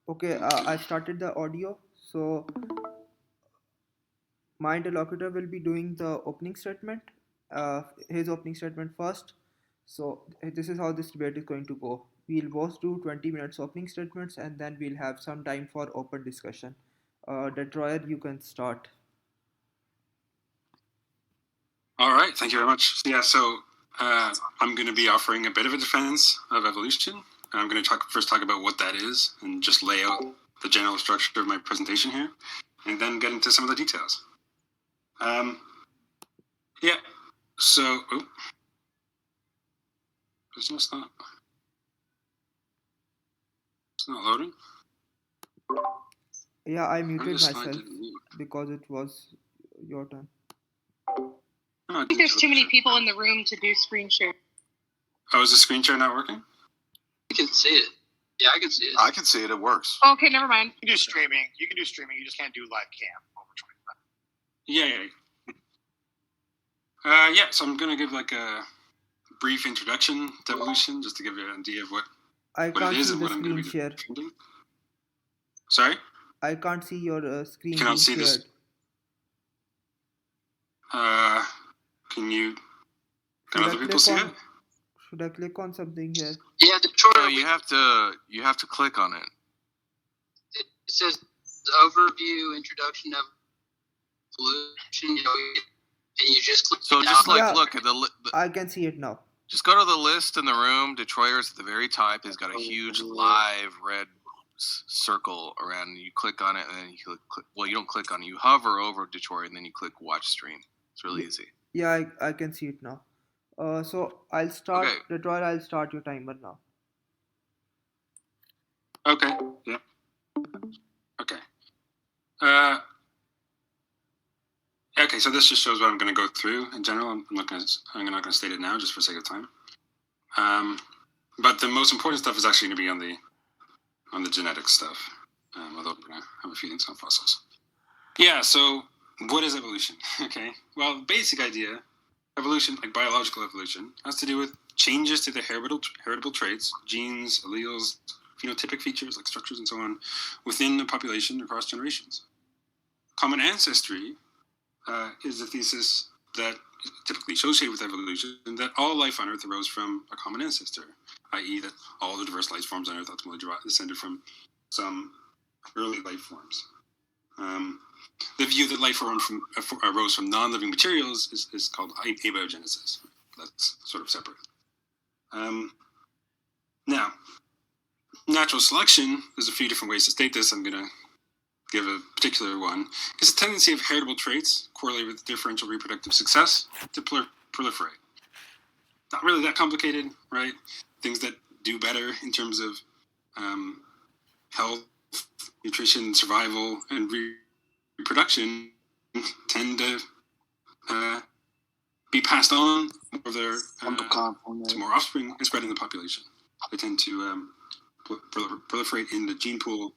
Okay, I started the audio. So my interlocutor will be doing the opening statement, his opening statement first. So this is how this debate is going to go. We'll both do 20 minutes opening statements and then we'll have some time for open discussion. Detroit, you can start. All right, thank you very much. So I'm going to be offering a bit of a defense of evolution. I'm going to first talk about what that is and just lay out the general structure of my presentation here, and then get into some of the details. So it's not loading. Yeah, I muted myself because it was your turn. I think there's too many people in the room to do screen share. Oh, is the screen share not working? You can see it. Yeah, I can see it. I can see it. It works. Okay, never mind. You can do streaming. You can do streaming. You just can't do live cam over 25. Yeah. So I'm going to give like a brief introduction to evolution, just to give you an idea of what it is and what I'm going to be defending. Sorry? I can't see your screen. Cannot see this. Can other people see it? Should I click on something here? Yeah, Detroit. No, you have to click on it. It says overview, introduction of evolution. And you just click. So just look at the. I can see it now. Just go to the list in the room. Detroiters at the very top has got a huge live red circle around, and you click on it, and then you click. Well, you don't click on it. You hover over Detroit, and then you click watch stream. It's really easy. Yeah, I can see it now. So I'll start. Okay. Detroit, I'll start your timer now. Okay. Yeah. Okay. Okay. So this just shows what I'm going to go through in general. I'm not going to state it now, just for sake of time. But the most important stuff is actually going to be on the genetic stuff. Although we're going to have a few things on fossils. Yeah. So what is evolution? Okay. Well, the basic idea. Evolution, like biological evolution, has to do with changes to the heritable traits, genes, alleles, phenotypic features like structures and so on, within the population across generations. Common ancestry is the thesis that is typically associated with evolution, that all life on Earth arose from a common ancestor, i.e. that all the diverse life forms on Earth ultimately descended from some early life forms. The view that life arose from non-living materials is called abiogenesis. That's sort of separate. Now, natural selection, there's a few different ways to state this. I'm going to give a particular one. It's a tendency of heritable traits correlated with differential reproductive success to proliferate. Not really that complicated, right? Things that do better in terms of health, nutrition, survival, and reproduction tend to be passed on to more offspring and spread in the population. They tend to proliferate in the gene pool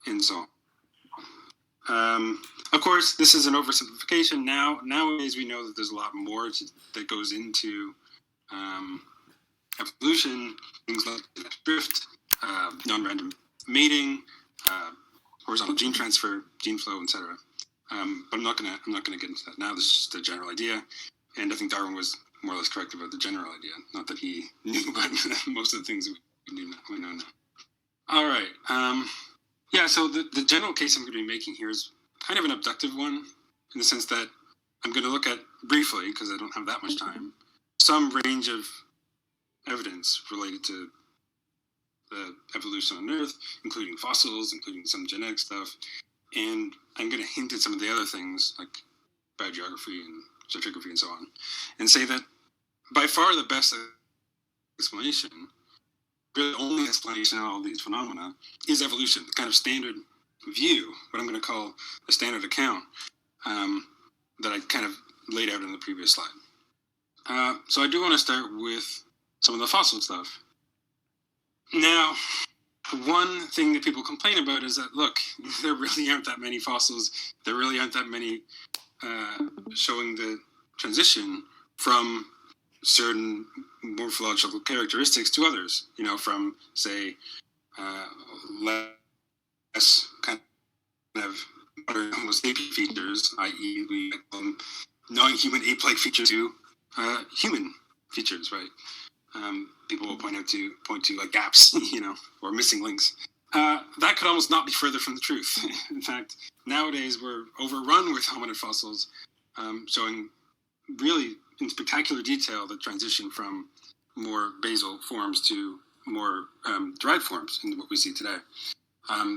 and so on. Of course, this is an oversimplification. Nowadays, we know that there's a lot more that goes into evolution. Things like drift, non-random mating, horizontal gene transfer, gene flow, etc. But I'm not gonna get into that now. This is just a general idea, and I think Darwin was more or less correct about the general idea. Not that he knew about most of the things that we know now. All right. So the general case I'm going to be making here is kind of an abductive one, in the sense that I'm going to look at briefly, because I don't have that much time, some range of evidence related to the evolution on Earth, including fossils, including some genetic stuff, and I'm going to hint at some of the other things like biogeography and stratigraphy and so on, and say that by far the best explanation, really the only explanation of all these phenomena, is evolution, the kind of standard view, what I'm going to call a standard account that I kind of laid out in the previous slide. So I do want to start with some of the fossil stuff. Now, one thing that people complain about is that, look, there really aren't that many fossils. There really aren't that many showing the transition from certain morphological characteristics to others, from, say, less sapient features, i.e., we call them non-human ape-like features to human features, right? People will point to like gaps, or missing links. That could almost not be further from the truth. In fact, nowadays we're overrun with hominid fossils, showing really in spectacular detail the transition from more basal forms to more derived forms in what we see today.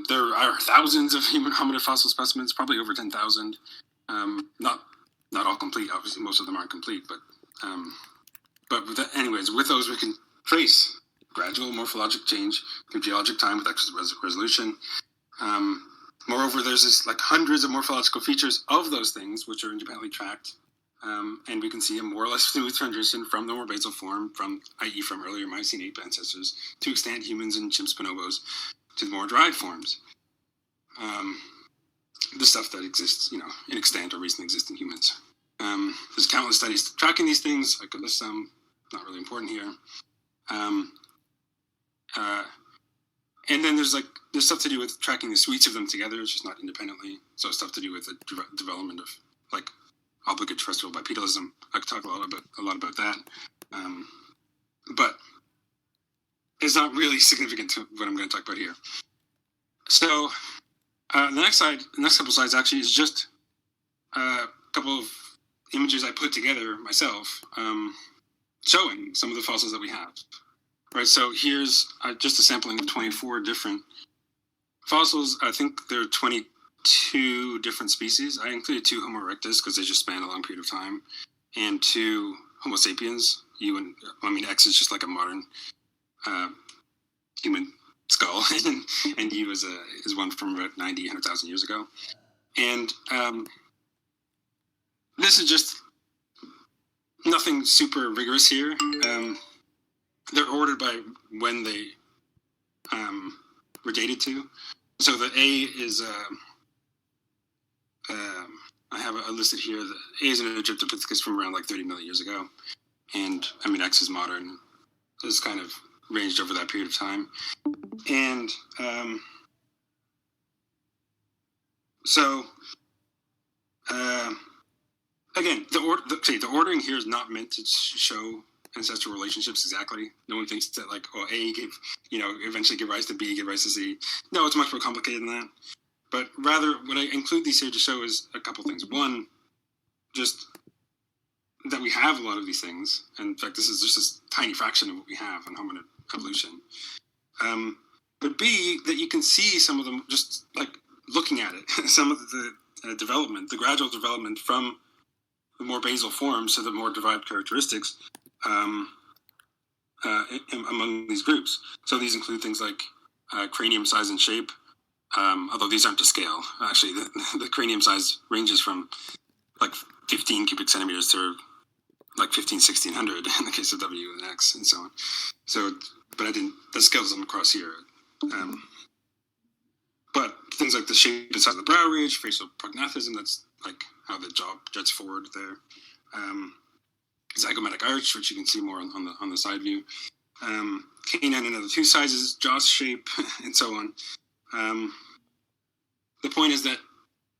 There are thousands of human hominid fossil specimens, probably over 10,000. Not all complete, obviously. Most of them aren't complete, anyways, with those we can trace gradual morphologic change through geologic time with extra resolution. Moreover, there's this like hundreds of morphological features of those things which are independently tracked, and we can see a more or less smooth transition from the more basal form, i.e. from earlier Miocene ape ancestors, to extant humans and chimps bonobos, to the more derived forms. The stuff that exists, in extant or recently existing humans. There's countless studies tracking these things. I could list some, not really important here. And then there's stuff to do with tracking the suites of them together, just not independently. So stuff to do with the development of like obligate terrestrial bipedalism. I could talk a lot about that, but it's not really significant to what I'm going to talk about here. So the next couple slides actually is just a couple of images I put together myself, showing some of the fossils that we have. Right, so here's just a sampling of 24 different fossils. I think there are 22 different species. I included 2 Homo erectus because they just span a long period of time, and 2 Homo sapiens. X is just like a modern human skull, and U is one from about 90, 100,000 years ago. And this is just nothing super rigorous here. They're ordered by when they were dated to. So the A is, I have a listed here. The A is an Egyptopithecus from around like 30 million years ago. And X is modern. It's kind of ranged over that period of time. And again, the ordering here is not meant to show ancestral relationships exactly. No one thinks that A eventually give rise to B, give rise to C. No, it's much more complicated than that. But rather, what I include these here to show is a couple things. One, just that we have a lot of these things. And in fact, this is just a tiny fraction of what we have in hominid evolution. But B, that you can see some of them just like looking at it, some of the development, the gradual development from the more basal forms to the more derived characteristics among these groups. So these include things like cranium size and shape, although these aren't to scale. Actually, the cranium size ranges from like 15 cubic centimeters to like 1600 in the case of W and X and so on. So, but the scale doesn't across here. But things like the shape and size of the brow ridge, facial prognathism, that's like how the jaw jets forward there. Zygomatic arch, which you can see more on the side view. Canine and other tooth sizes, jaw shape, and so on. The point is that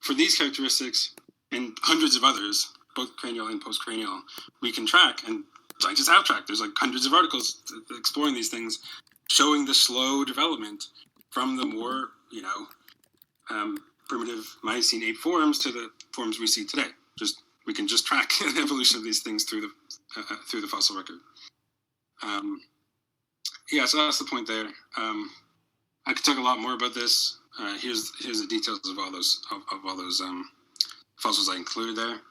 for these characteristics and hundreds of others, both cranial and postcranial, we can track, and scientists have tracked. There's like hundreds of articles exploring these things, showing the slow development from the more, primitive Miocene ape forms to the forms we see today. We can just track the evolution of these things through the fossil record. So that's the point there. I could talk a lot more about this. Here's the details of all those fossils I included there.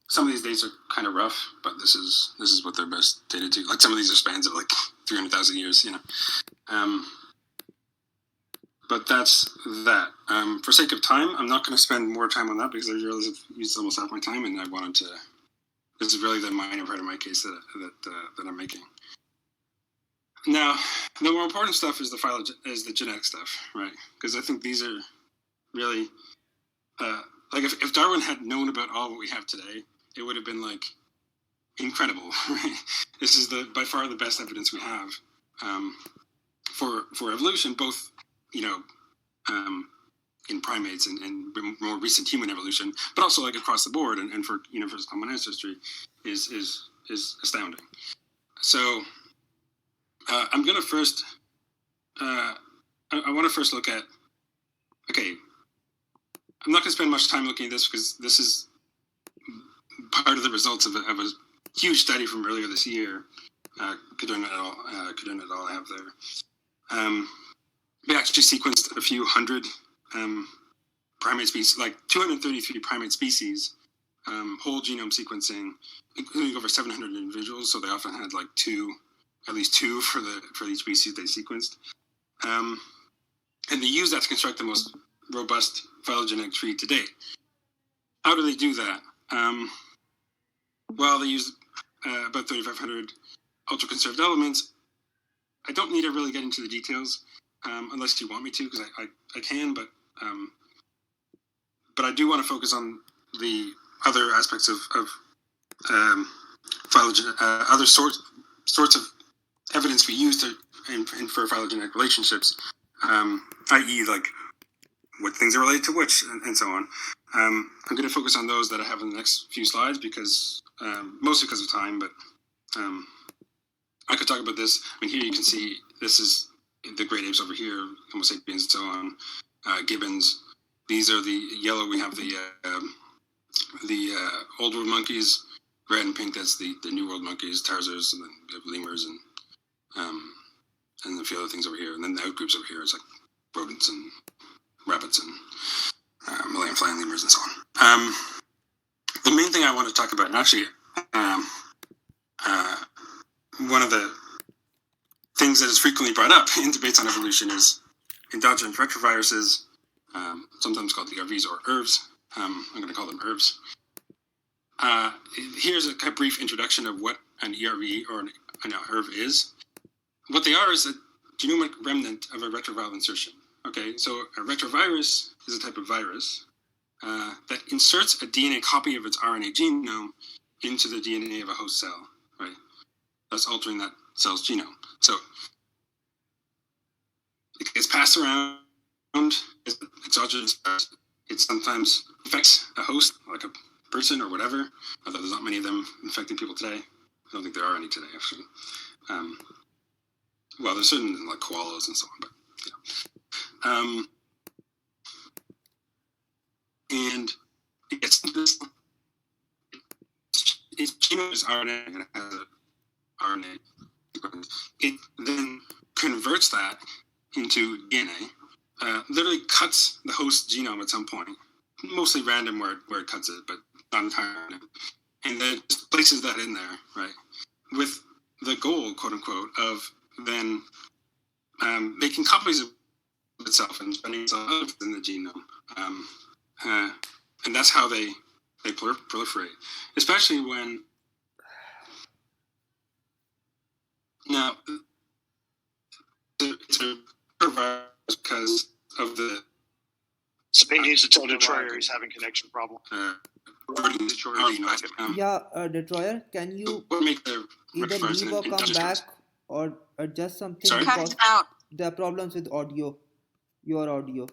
Some of these dates are kind of rough, but this is what they're best dated to. Like some of these are spans of like 300,000 years, But that's that. For sake of time, I'm not going to spend more time on that because I realize I've used almost half my time, and I wanted to. This is really the minor part of my case that I'm making. Now, the more important stuff is the genetic stuff, right? Because I think these are really like if Darwin had known about all what we have today, it would have been like incredible. Right? This is by far the best evidence we have for evolution, both in primates and more recent human evolution, but also like across the board and for universal common ancestry is astounding. So I'm going to first, I want to first look at, okay, I'm not going to spend much time looking at this because this is part of the results of a huge study from earlier this year. Kaduna et al. Have there. We actually sequenced a few hundred primate species, like 233 primate species, whole genome sequencing, including over 700 individuals. So they often had like at least two for each species they sequenced. And they used that to construct the most robust phylogenetic tree to date. How do they do that? Well, they used about 3,500 ultra-conserved elements. I don't need to really get into the details unless you want me to, because I can, but I do want to focus on the other aspects of phylogenetic, other sorts of evidence we use to infer phylogenetic relationships, i.e., like what things are related to which, and so on. I'm going to focus on those that I have in the next few slides because mostly because of time, but I could talk about this. I mean, here you can see this is the great apes over here, Homo sapiens, and so on. Gibbons. These are the yellow. We have the old world monkeys. Red and pink. That's the new world monkeys, tarzars, and then we have lemurs and a few other things over here. And then the outgroups over here is like rodents and rabbits and Malayan flying lemurs and so on. The main thing I want to talk about, and actually one of the things that is frequently brought up in debates on evolution is endogenous retroviruses, sometimes called ERVs or ERVs. I'm going to call them ERVs. Here's a brief introduction of what an ERV or an ERV is. What they are is a genomic remnant of a retroviral insertion. Okay, so a retrovirus is a type of virus that inserts a DNA copy of its RNA genome into the DNA of a host cell, right? Thus altering that cell's genome. So it gets passed around, it's exogenous. It sometimes infects a host, like a person or whatever, although there's not many of them infecting people today. I don't think there are any today, actually. Well, there's certain like koalas and so on, but yeah. And it gets this. Its genome is RNA, and it has an RNA. It then converts that into DNA. Literally cuts the host genome at some point, mostly random where it cuts it, but not entirely random, and then just places that in there, right? With the goal, quote unquote, of then making copies of itself and spreading itself out in the genome, and that's how they proliferate, especially when now it's a virus because of the. Spain needs to tell Detroyer he's having connection problem. Detroyer, can you what make the either leave or come back or adjust something? Sorry? Because out. there are problems with audio, your audio.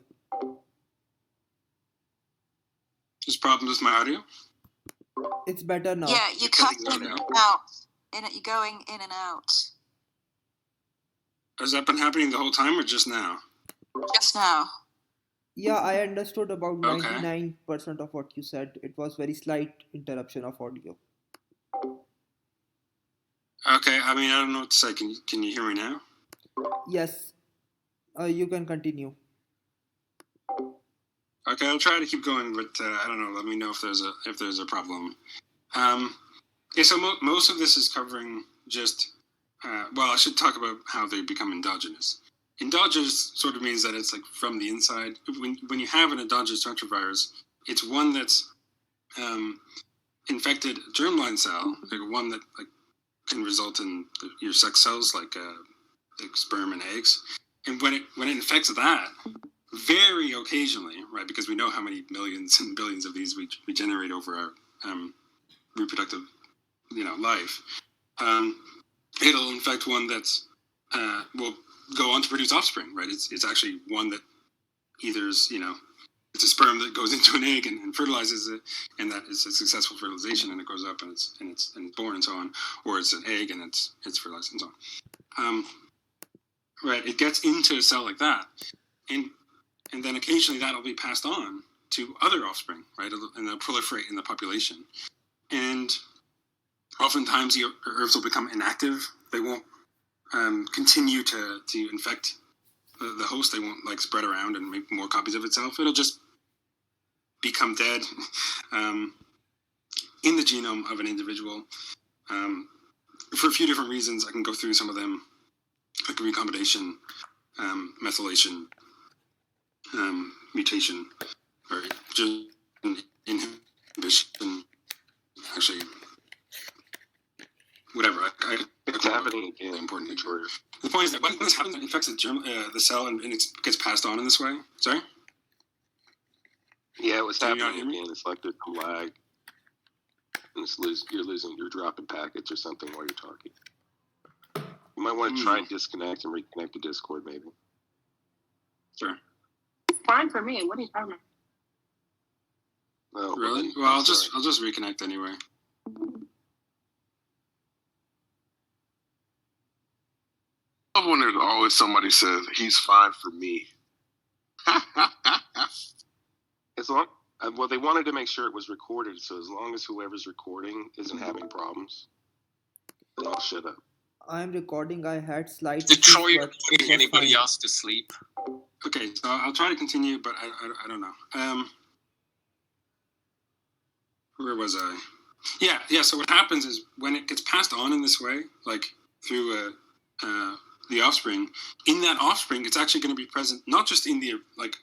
There's problems with my audio? It's better now. Yeah, you cut in and out. You're going in and out. Has that been happening the whole time or just now? Just now. Yeah, I understood about Okay. 99% of what you said. It was very slight interruption of audio. Okay, I mean, I don't know what to say. Can you hear me now? Yes, you can continue. Okay, I'll try to keep going, but I don't know. Let me know if there's a problem. Yeah, so most of this is covering just. Well, I should talk about how they become endogenous. Endogenous sort of means that it's like from the inside. When you have an endogenous retrovirus, it's one that's infected germline cell, like one that like can result in your sex cells, like sperm and eggs. And when it infects that, very occasionally, right? Because we know how many millions and billions of these we generate over our reproductive, life. It'll infect one that's will go on to produce offspring, right? It's actually one that either is it's a sperm that goes into an egg and fertilizes it, and that is a successful fertilization, and it grows up and it's born and so on, or it's an egg and it's fertilized and so on. Right, it gets into a cell like that, and then occasionally that'll be passed on to other offspring, right, and they'll proliferate in the population, and oftentimes the herbs will become inactive. They won't continue to infect the host. They won't like spread around and make more copies of itself. It'll just become dead in the genome of an individual for a few different reasons. I can go through some of them, like recombination, methylation, mutation, or just inhibition. Actually, whatever. It's happening again. Important thing. The point is that when this happens, it infects the cell and it gets passed on in this way. Sorry? Yeah, it was Can you not happening hear me? again. It's like there's a lag. And you're dropping packets or something while you're talking. You might want to try and disconnect and reconnect the Discord, maybe. Sure. Fine for me. What are you talking about? No, Really? Well, I'll just reconnect anyway. I love when there's always somebody says he's fine for me. As long, well, they wanted to make sure it was recorded, so as long as whoever's recording isn't having problems, then I'll shut up. I'm recording. I had slight Detroit but putting it was anybody fine. else to sleep. Okay, so I'll try to continue, but I don't know. Where was I? Yeah. So what happens is when it gets passed on in this way, like through the offspring, in that offspring, it's actually going to be present not just in the like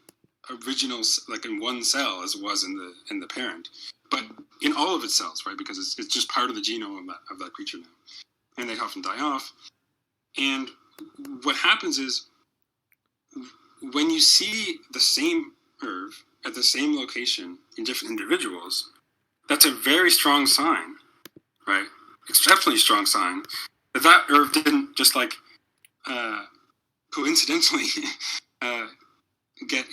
original, like in one cell as it was in the parent, but in all of its cells, right? Because it's just part of the genome of that creature now, and they often die off. And what happens is when you see the same herb at the same location in different individuals, that's a very strong sign, right? Exceptionally strong sign that herb didn't just like coincidentally get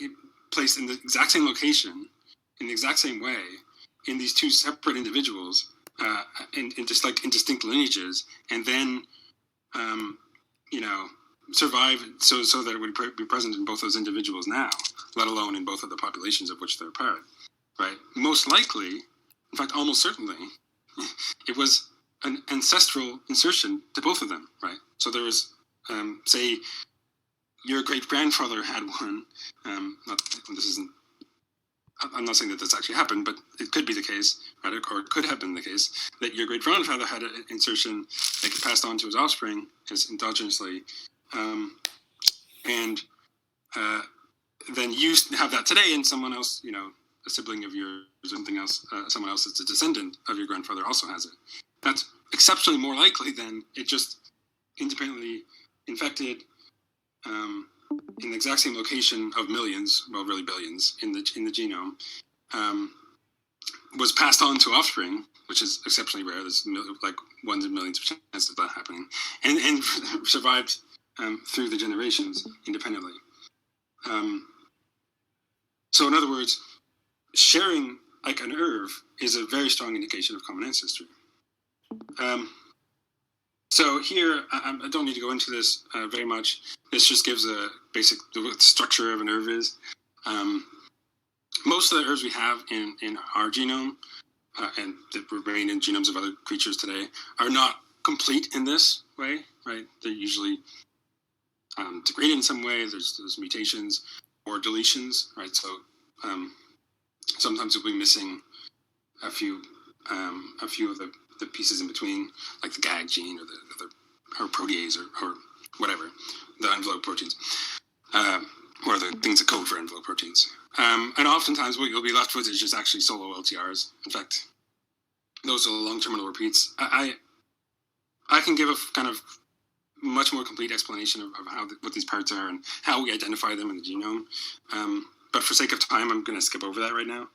placed in the exact same location in the exact same way in these two separate individuals in just like in distinct lineages, and then survive so that it would be present in both those individuals now, let alone in both of the populations of which they're part, right? Most likely, in fact, almost certainly, it was an ancestral insertion to both of them, right? So there was, say, your great-grandfather had one. I'm not saying that this actually happened, but it could be the case, right? Or it could have been the case that your great-grandfather had an insertion that could pass on to his offspring, his endogenously, and then you have that today, and someone else, a sibling of yours or something else, someone else that's a descendant of your grandfather also has it. That's exceptionally more likely than it just independently infected in the exact same location of millions, well, really billions, in the genome, was passed on to offspring, which is exceptionally rare. There's like ones in millions of chances of that happening, and survived through the generations independently. So in other words, sharing like an herb is a very strong indication of common ancestry. So here, I don't need to go into this very much. This just gives a basic what the structure of an herb is. Most of the herbs we have in our genome and that remain in genomes of other creatures today are not complete in this way, right? They're usually degraded in some way. There's mutations or deletions, right? So sometimes we'll be missing a few of the pieces in between, like the GAG gene or protease or whatever, the envelope proteins, or the things that code for envelope proteins. And oftentimes what you'll be left with is just actually solo LTRs. In fact, those are the long terminal repeats. I can give a kind of much more complete explanation of what these parts are and how we identify them in the genome. But for sake of time, I'm going to skip over that right now.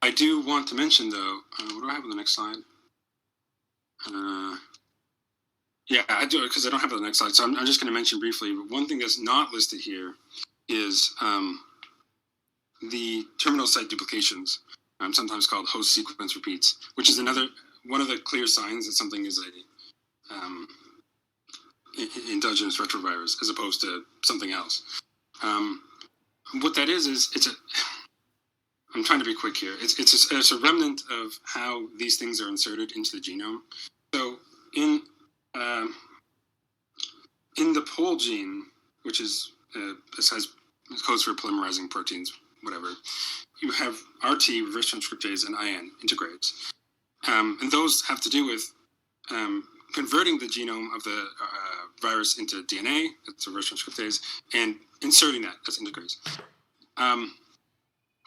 I do want to mention, though, what do I have on the next slide? Yeah, I do, because I don't have it on the next slide. So I'm just going to mention briefly one thing that's not listed here is the terminal site duplications, sometimes called host sequence repeats, which is one of the clear signs that something is a endogenous retrovirus as opposed to something else. What that is it's a. I'm trying to be quick here. It's a remnant of how these things are inserted into the genome. So in the pol gene, which is codes for polymerizing proteins, whatever, you have RT, reverse transcriptase, and IN, integrase. And those have to do with converting the genome of the virus into DNA, that's reverse transcriptase, and inserting that as integrase.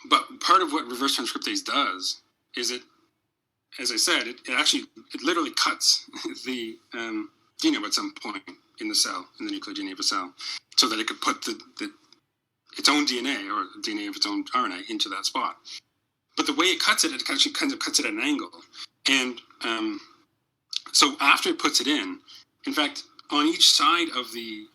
But part of what reverse transcriptase does is it, as I said, it literally cuts the genome at some point in the cell, in the nuclear DNA of a cell, so that it could put its own DNA or DNA of its own RNA into that spot. But the way it actually kind of cuts it at an angle. And so after it puts it in fact, on each side of the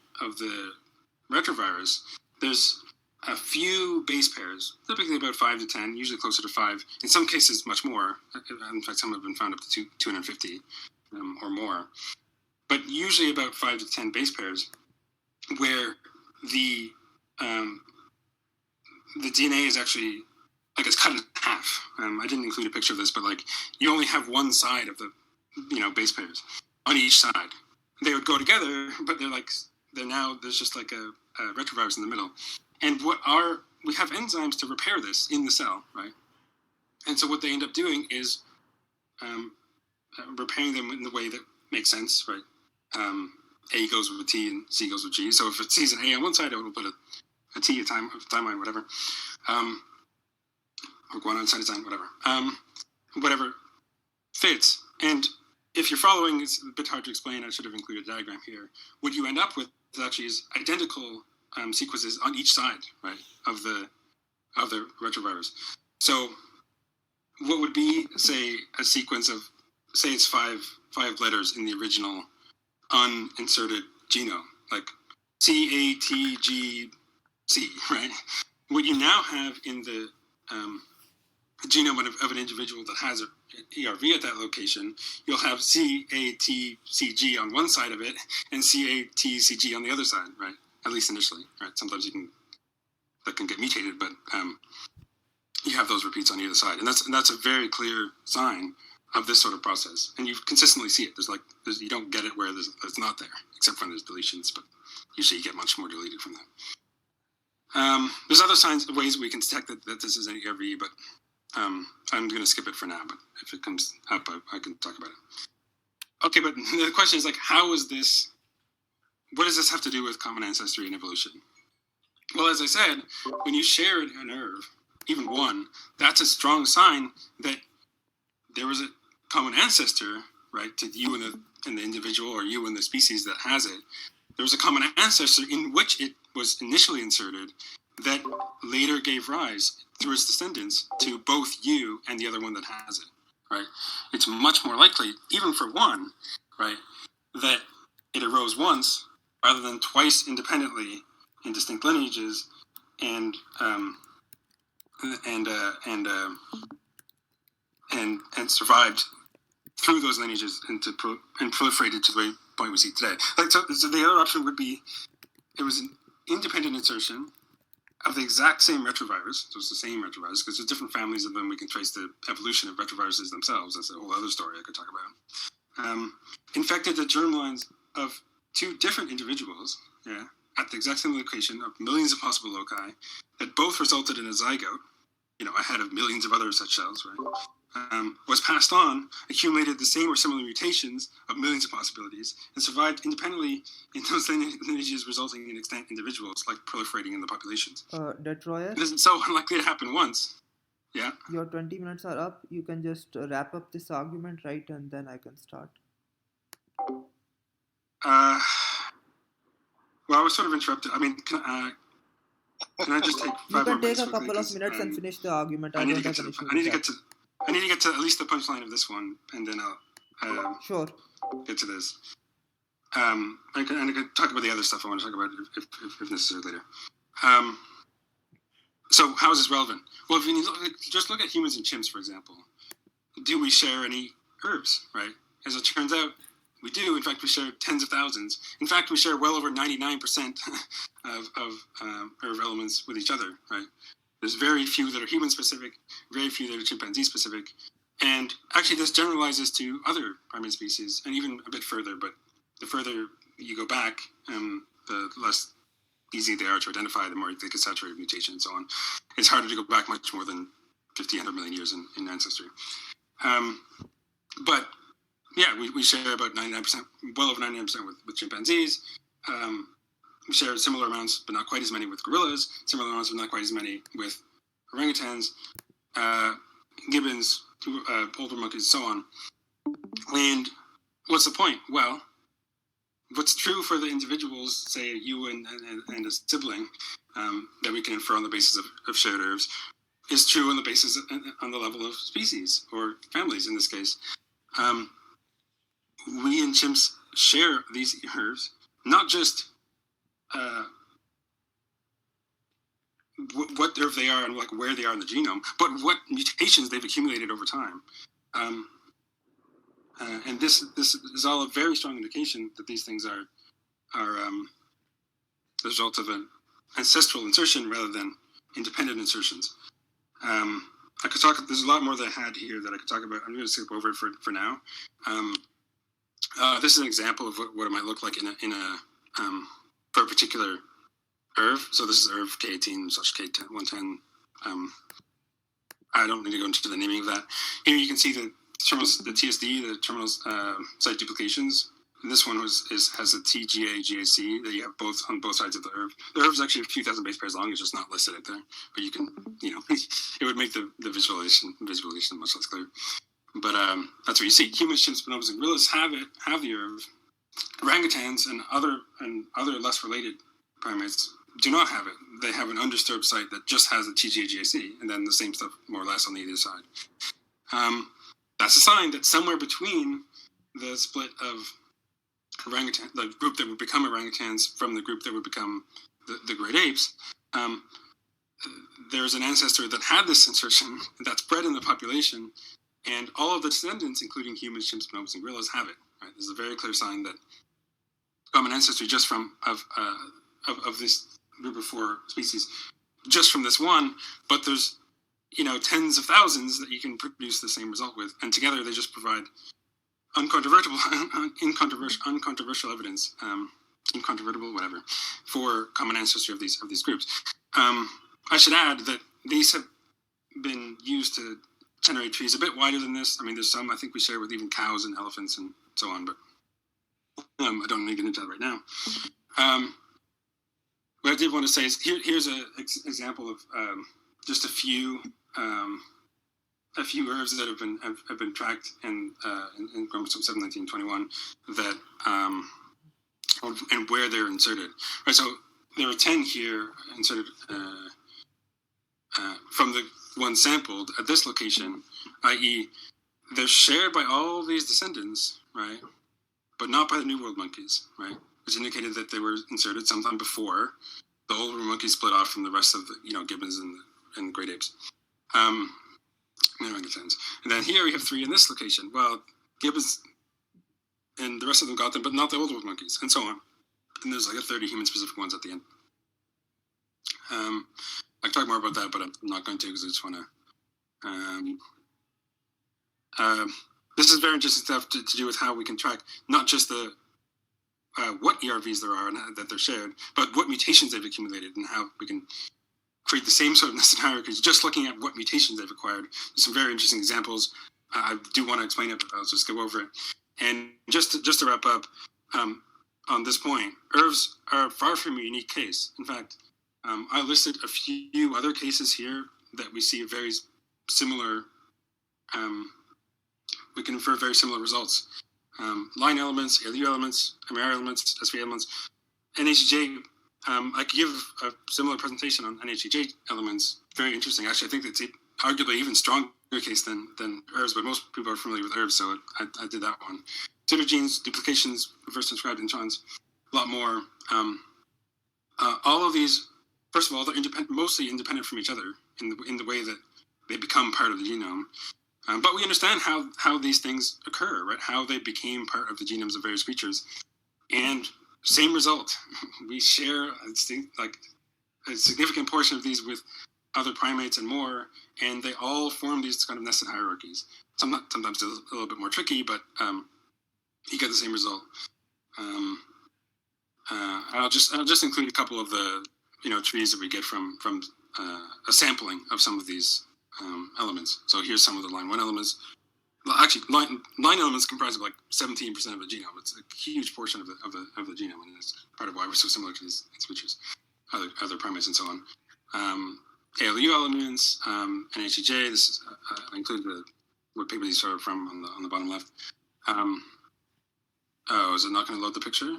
retrovirus, there's a few base pairs, typically about 5 to 10, usually closer to 5. In some cases, much more. In fact, some have been found up to 250 or more. But usually about 5 to 10 base pairs, where the DNA is actually it's cut in half. I didn't include a picture of this, but you only have one side of the base pairs on each side. They would go together, but they're now there's just like a retrovirus in the middle. And we have enzymes to repair this in the cell, right? And so what they end up doing is repairing them in the way that makes sense, right? A goes with T and C goes with G. So if it sees an A on one side, it will put a T, a timeline, whatever. Or guanine, cytosine, whatever. Whatever fits. And if you're following, it's a bit hard to explain. I should have included a diagram here. What you end up with actually is identical sequences on each side, right, of the retrovirus. So what would be, say, a sequence of, say it's five letters in the original uninserted genome, like CATGC, right? What you now have in the genome of an individual that has an ERV at that location, you'll have CATCG on one side of it and CATCG on the other side, right? At least initially, right? Sometimes that can get mutated, but you have those repeats on either side, and that's a very clear sign of this sort of process. And you consistently see it. You don't get it where it's not there, except when there's deletions, but usually you get much more deleted from that. There's other ways we can detect that this is an ERV, but I'm going to skip it for now. But if it comes up, I can talk about it. Okay, but the question is how is this? What does this have to do with common ancestry and evolution? Well, as I said, when you share a nerve, even one, that's a strong sign that there was a common ancestor, right, to you and the individual, or you and the species that has it. There was a common ancestor in which it was initially inserted that later gave rise, through its descendants, to both you and the other one that has it, right? It's much more likely, even for one, right, that it arose once rather than twice independently in distinct lineages, and survived through those lineages and proliferated to the point we see today. So the other option would be it was an independent insertion of the exact same retrovirus. So it's the same retrovirus because there's different families of them. We can trace the evolution of retroviruses themselves. That's a whole other story I could talk about. Infected the germlines of two different individuals, at the exact same location of millions of possible loci, that both resulted in a zygote, ahead of millions of other such cells, right? Was passed on, accumulated the same or similar mutations of millions of possibilities, and survived independently in those lineages, resulting in extant individuals, like proliferating in the populations. Detroit? It isn't so unlikely to happen once. Yeah? Your 20 minutes are up. You can just wrap up this argument, right, and then I can start. Well, I was sort of interrupted. I mean, can I just take 5 more minutes? You can take a couple of minutes and finish the argument. I need to get to at least the punchline of this one, and then I'll sure. get to this. I could talk about the other stuff I want to talk about if necessary later. So how is this relevant? Well, if you just look at humans and chimps, for example, do we share any herbs, right? As it turns out, we do. In fact, we share tens of thousands. In fact, we share well over 99% of herb elements with each other, right? There's very few that are human-specific, very few that are chimpanzee-specific. And actually, this generalizes to other primate species, and even a bit further, but the further you go back, the less easy they are to identify, the more they get saturated with mutation and so on. It's harder to go back much more than 50, 100 million years in ancestry. But yeah, we share about 99%, well over 99% with chimpanzees. We share similar amounts, but not quite as many with gorillas, similar amounts, but not quite as many with orangutans, gibbons, older monkeys, so on. And what's the point? Well, what's true for the individuals, say you and a sibling, that we can infer on the basis of shared herbs, is true on the basis on the level of species or families in this case. We and chimps share these herbs, not just what herb they are and like where they are in the genome, but what mutations they've accumulated over time. And this is all a very strong indication that these things are the result of an ancestral insertion rather than independent insertions. I could talk. There's a lot more that I had here that I could talk about. I'm going to skip over it for now. This is an example of what it might look like for a particular herb. So this is herb K18/K110. I don't need to go into the naming of that. Here you can see the TSD, the terminal site duplications. And this one has a TGA-GAC that you have on both sides of the herb. The herb is actually a few thousand base pairs long. It's just not listed out there. But you can, it would make the visualization much less clear. But that's what you see. Humans, chimps, bonobos, and gorillas have the herb. Orangutans and other less related primates do not have it. They have an undisturbed site that just has the TGA-GAC, and then the same stuff more or less on the other side. That's a sign that somewhere between the split of orangutan, the group that would become orangutans from the group that would become the great apes, there's an ancestor that had this insertion that's bred in the population, and all of the descendants, including humans, chimps, bonobos, and gorillas, have it. Right? This is a very clear sign that common ancestry just of this group of four species, just from this one, but there's tens of thousands that you can produce the same result with, and together they just provide uncontrovertible evidence, incontrovertible, whatever, for common ancestry of these groups. I should add that these have been used to generate trees a bit wider than this. I mean, there's some I think we share with even cows and elephants and so on, but I don't need to get into that right now. What I did want to say is here's an example of just a few herbs that have been tracked in chromosome 7, 19, 21 that and where they're inserted. Right, so there are 10 here inserted from the one sampled at this location, i.e., they're shared by all these descendants, right, but not by the New World monkeys, right, which indicated that they were inserted sometime before the older monkeys split off from the rest of the gibbons and the great apes. Orangutans. And then here we have 3 in this location. Well, gibbons and the rest of them got them, but not the older monkeys, and so on. And there's like a 30 human-specific ones at the end. I can talk more about that, but I'm not going to because I just want to. This is very interesting stuff to do with how we can track not just the what ERVs there are and that they're shared, but what mutations they've accumulated and how we can create the same sort of nested hierarchies just looking at what mutations they've acquired. There's some very interesting examples. I do want to explain it, but I'll just go over it. And just to wrap up on this point, herbs are far from a unique case. In fact, I listed a few other cases here that we see very similar. We can infer very similar results. Line elements, ALU elements, MR elements, SV elements, NHJ. I could give a similar presentation on NHJ elements. Very interesting. Actually, I think it's arguably even stronger case than ERVs, but most people are familiar with ERVs, so I did that one. Pseudogenes, duplications, reverse transcribed introns, a lot more. All of these, first of all, they're mostly independent from each other in the way that they become part of the genome. But we understand how these things occur, right? How they became part of the genomes of various creatures. And same result. We share a significant portion of these with other primates and more, and they all form these kind of nested hierarchies. Sometimes a little bit more tricky, but you get the same result. I'll just include a couple of the trees that we get from a sampling of some of these elements. So here's some of the line 1 elements. Well, actually, line elements comprise of like 17% of the genome. It's a huge portion of the genome, and it's part of why we're so similar to these species, other primates, and so on. ALU elements, NHEJ. This is I included what paper these are from on the bottom left. Is it not going to load the picture?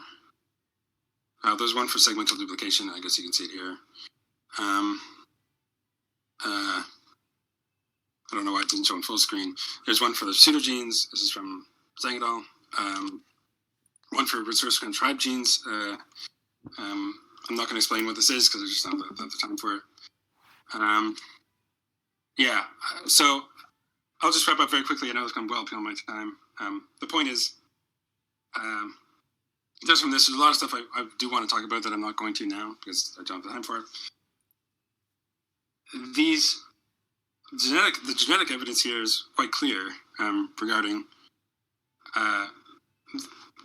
There's one for segmental duplication. I guess you can see it here. I don't know why it didn't show in full screen. There's one for the pseudogenes. This is from Zhang et al. One for resource transcribed genes. I'm not going to explain what this is because I just don't have the time for it. So I'll just wrap up very quickly. I know it's going well beyond my time. The point is, just from this, there's a lot of stuff I do want to talk about that I'm not going to now because I don't have the time for it. The genetic evidence here is quite clear regarding,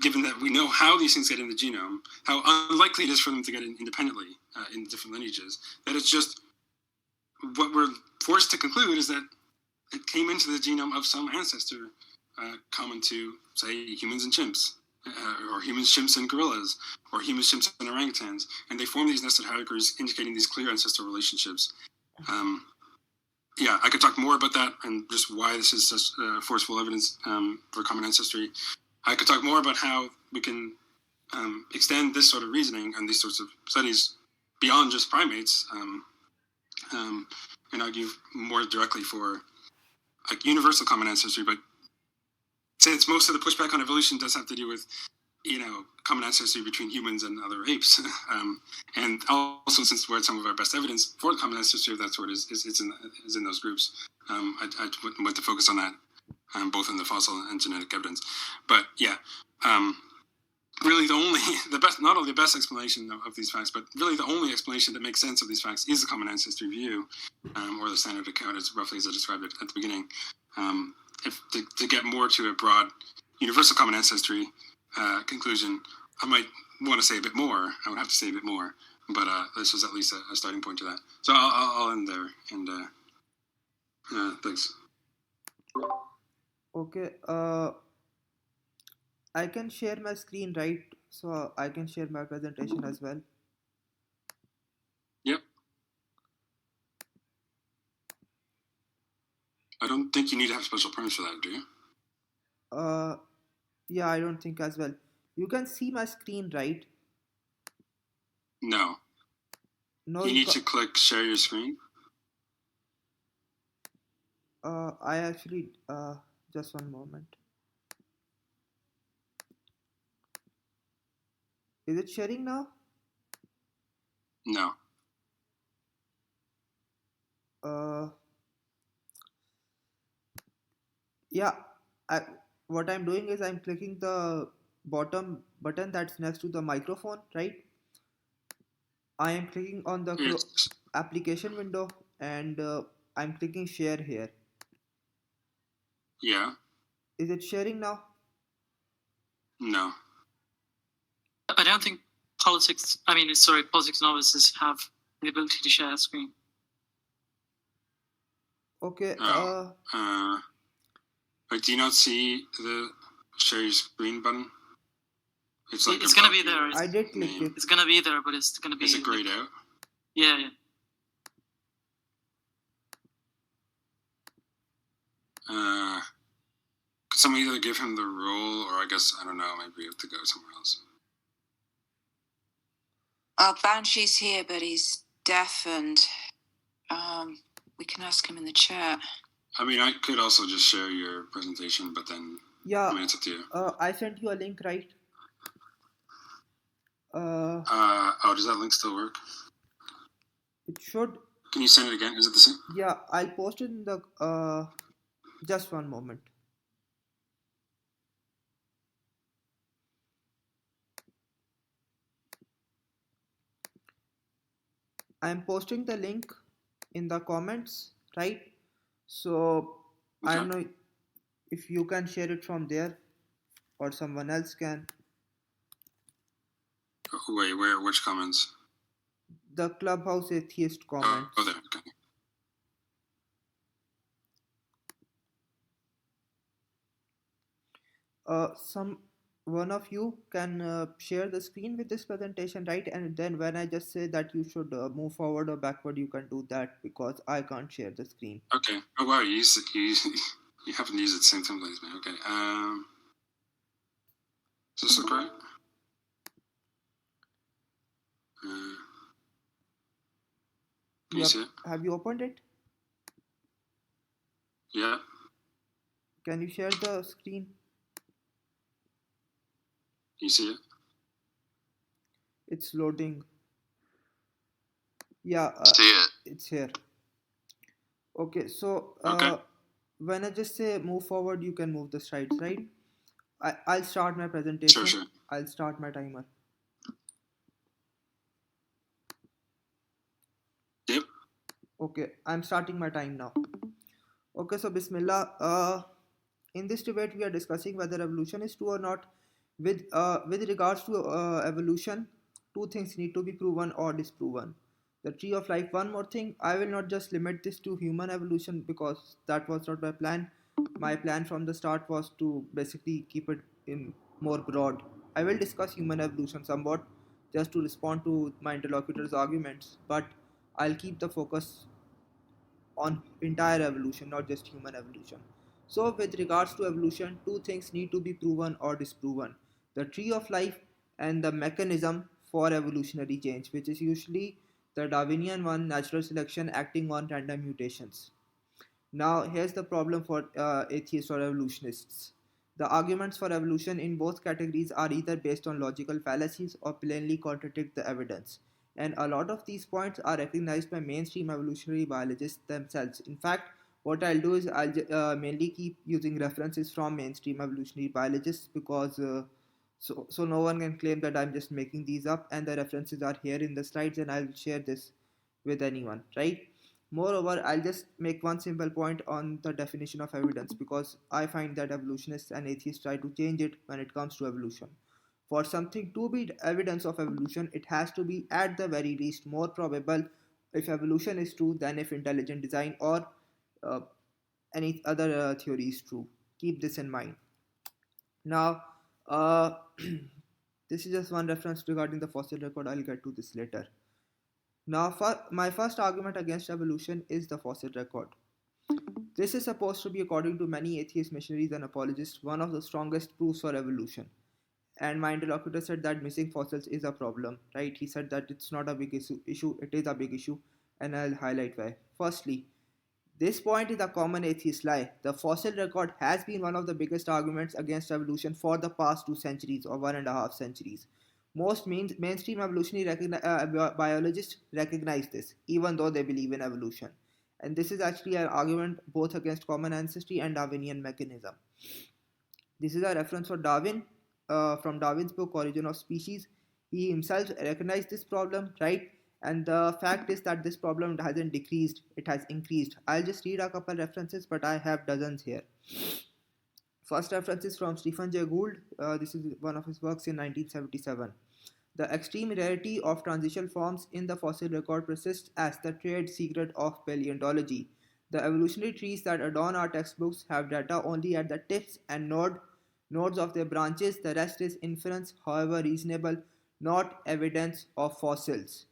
given that we know how these things get in the genome, how unlikely it is for them to get in independently in different lineages, that it's just what we're forced to conclude is that it came into the genome of some ancestor common to, say, humans and chimps, or humans, chimps, and gorillas, or humans, chimps, and orangutans, and they form these nested hierarchies indicating these clear ancestral relationships. I could talk more about that and just why this is such forceful evidence for common ancestry. I could talk more about how we can extend this sort of reasoning and these sorts of studies beyond just primates, and argue more directly for like universal common ancestry. But since most of the pushback on evolution does have to do with common ancestry between humans and other apes, and also since where some of our best evidence for the common ancestry of that sort is in those groups, I want to focus on that, both in the fossil and genetic evidence. But really not only the best explanation of these facts, but really the only explanation that makes sense of these facts is the common ancestry view, or the standard account, as roughly as I described it at the beginning. To get more to a broad universal common ancestry conclusion, I might want to say a bit more. I would have to say a bit more, but this was at least a starting point to that. So I'll end there, and thanks. Okay. I can share my screen, right? So I can share my presentation as well. Yep. I don't think you need to have special permits for that, do you? Yeah, I don't think as well. You can see my screen, right? No. No. You need to click share your screen. I actually just one moment. Is it sharing now? No. What I'm doing is I'm clicking the bottom button that's next to the microphone, right? I am clicking on the application window, and I'm clicking share here. Yeah. Is it sharing now? No. I don't think politics novices have the ability to share a screen. Okay. But do you not see the share your screen button? It's going to be there. I did click it. It's going to be there, but it's going to be... Is it grayed out? Yeah. Could someone either give him the role, or I guess, I don't know, maybe we have to go somewhere else. Banshee's here, but he's deaf, and we can ask him in the chat. I mean, I could also just share your presentation, but then Yeah, I mean, it's up to you. I sent you a link, right? Does that link still work? It should. Can you send it again? Is it the same? Yeah, I'll post it in the. Just one moment. I'm posting the link in the comments, right? So I don't know if you can share it from there or someone else can. Wait, where? Which comments? The Clubhouse Atheist comments. Oh, there. Okay. One of you can share the screen with this presentation, right? And then when I just say that you should move forward or backward, you can do that because I can't share the screen. Okay. Oh wow, you happen to use it the same template as me. Okay. Does this look right? Can you see it? Have you opened it? Yeah. Can you share the screen? You see it? It's loading. Yeah, See it. it's here. Okay, so Okay. when I just say move forward, you can move the slides, right? I'll start my presentation. Sure. I'll start my timer. Yep. Okay, I'm starting my time now. Okay, so Bismillah. In this debate, we are discussing whether evolution is true or not. With regards to evolution, two things need to be proven or disproven. The tree of life. One more thing, I will not just limit this to human evolution because that was not my plan. My plan from the start was to basically keep it in more broad. I will discuss human evolution somewhat just to respond to my interlocutor's arguments, but I'll keep the focus on entire evolution, not just human evolution. So, with regards to evolution, two things need to be proven or disproven: the tree of life and the mechanism for evolutionary change, which is usually the Darwinian one, natural selection acting on random mutations. Now, here's the problem for atheists or evolutionists. The arguments for evolution in both categories are either based on logical fallacies or plainly contradict the evidence. And a lot of these points are recognized by mainstream evolutionary biologists themselves. In fact, what I'll do is I'll mainly keep using references from mainstream evolutionary biologists because so no one can claim that I'm just making these up, and the references are here in the slides, and I'll share this with anyone, right? Moreover, I'll just make one simple point on the definition of evidence because I find that evolutionists and atheists try to change it when it comes to evolution. For something to be evidence of evolution, it has to be at the very least more probable if evolution is true than if intelligent design or uh, any other theory is true. Keep this in mind. Now, this is just one reference regarding the fossil record. I'll get to this later. Now, my first argument against evolution is the fossil record. This is supposed to be, according to many atheist missionaries and apologists, one of the strongest proofs for evolution. And my interlocutor said that missing fossils is a problem, right? He said that it's not a big issue, it is a big issue, and I'll highlight why. Firstly, this point is a common atheist lie. The fossil record has been one of the biggest arguments against evolution for the past 2 centuries or 1.5 centuries. Most mainstream evolutionary biologists recognize this, even though they believe in evolution. And this is actually an argument both against common ancestry and Darwinian mechanism. This is a reference for Darwin from Darwin's book Origin of Species. He himself recognized this problem, right? And the fact is that this problem hasn't decreased, it has increased. I'll just read a couple references, but I have dozens here. First reference is from Stephen Jay Gould. This is one of his works in 1977. The extreme rarity of transitional forms in the fossil record persists as the trade secret of paleontology. The evolutionary trees that adorn our textbooks have data only at the tips and nodes of their branches. The rest is inference, however reasonable, not evidence of fossils.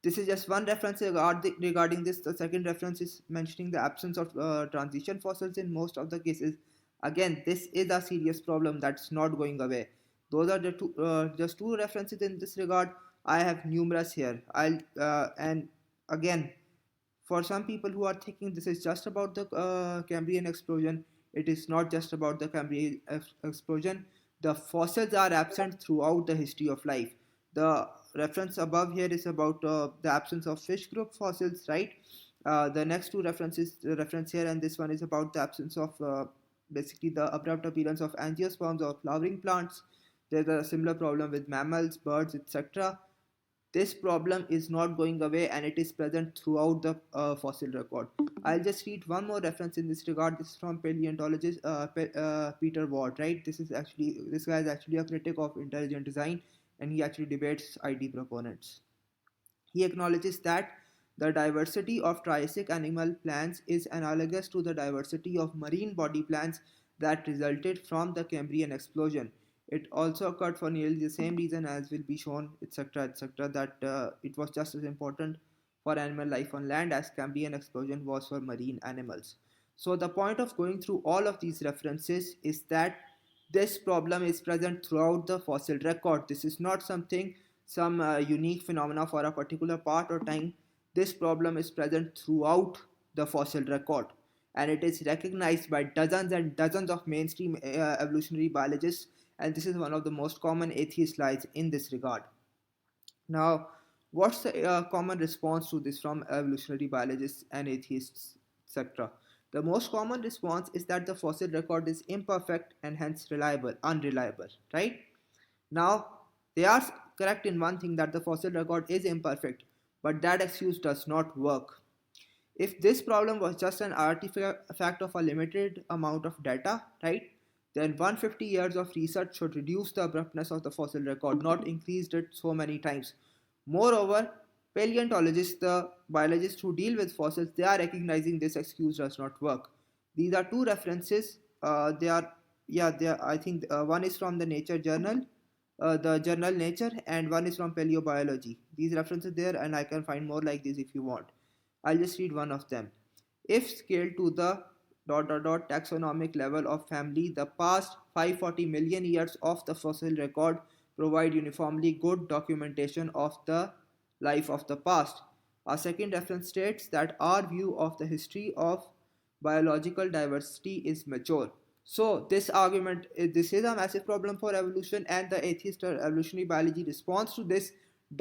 This is just one reference regarding this. The second reference is mentioning the absence of transition fossils in most of the cases. Again, this is a serious problem that's not going away. Those are the just two references in this regard. I have numerous here. And again, for some people who are thinking this is just about the Cambrian explosion, it is not just about the Cambrian explosion. The fossils are absent throughout the history of life. The reference above here is about the absence of fish group fossils, right? The next two references, the reference here and this one, is about the absence of basically the abrupt appearance of angiosperms or flowering plants. There's a similar problem with mammals, birds, etc. This problem is not going away and it is present throughout the fossil record. I'll just read one more reference in this regard. This is from paleontologist Peter Ward, right? This guy is actually a critic of intelligent design, and he actually debates ID proponents. He acknowledges that the diversity of Triassic animal plants is analogous to the diversity of marine body plants that resulted from the Cambrian explosion. It also occurred for nearly the same reason, as will be shown, etc., etc., that it was just as important for animal life on land as Cambrian explosion was for marine animals. So the point of going through all of these references is that this problem is present throughout the fossil record. This is not some unique phenomena for a particular part or time. This problem is present throughout the fossil record, and it is recognized by dozens and dozens of mainstream evolutionary biologists, and this is one of the most common atheist lies in this regard. Now, what's the common response to this from evolutionary biologists and atheists, etc.? The most common response is that the fossil record is imperfect and hence unreliable, right? Now, they are correct in one thing, that the fossil record is imperfect, but that excuse does not work. If this problem was just an artifact of a limited amount of data, right, then 150 years of research should reduce the abruptness of the fossil record, not increased it so many times. Moreover, paleontologists, the biologists who deal with fossils, they are recognizing this excuse does not work. These are two references. I think one is from the Nature journal, the journal Nature, and one is from Paleobiology. These references there, and I can find more like this if you want. I'll just read one of them. If scaled to the ... taxonomic level of family, the past 540 million years of the fossil record provide uniformly good documentation of the life of the past. A second reference states that our view of the history of biological diversity is mature. So this argument, this is a massive problem for evolution, and the atheist or evolutionary biology response to this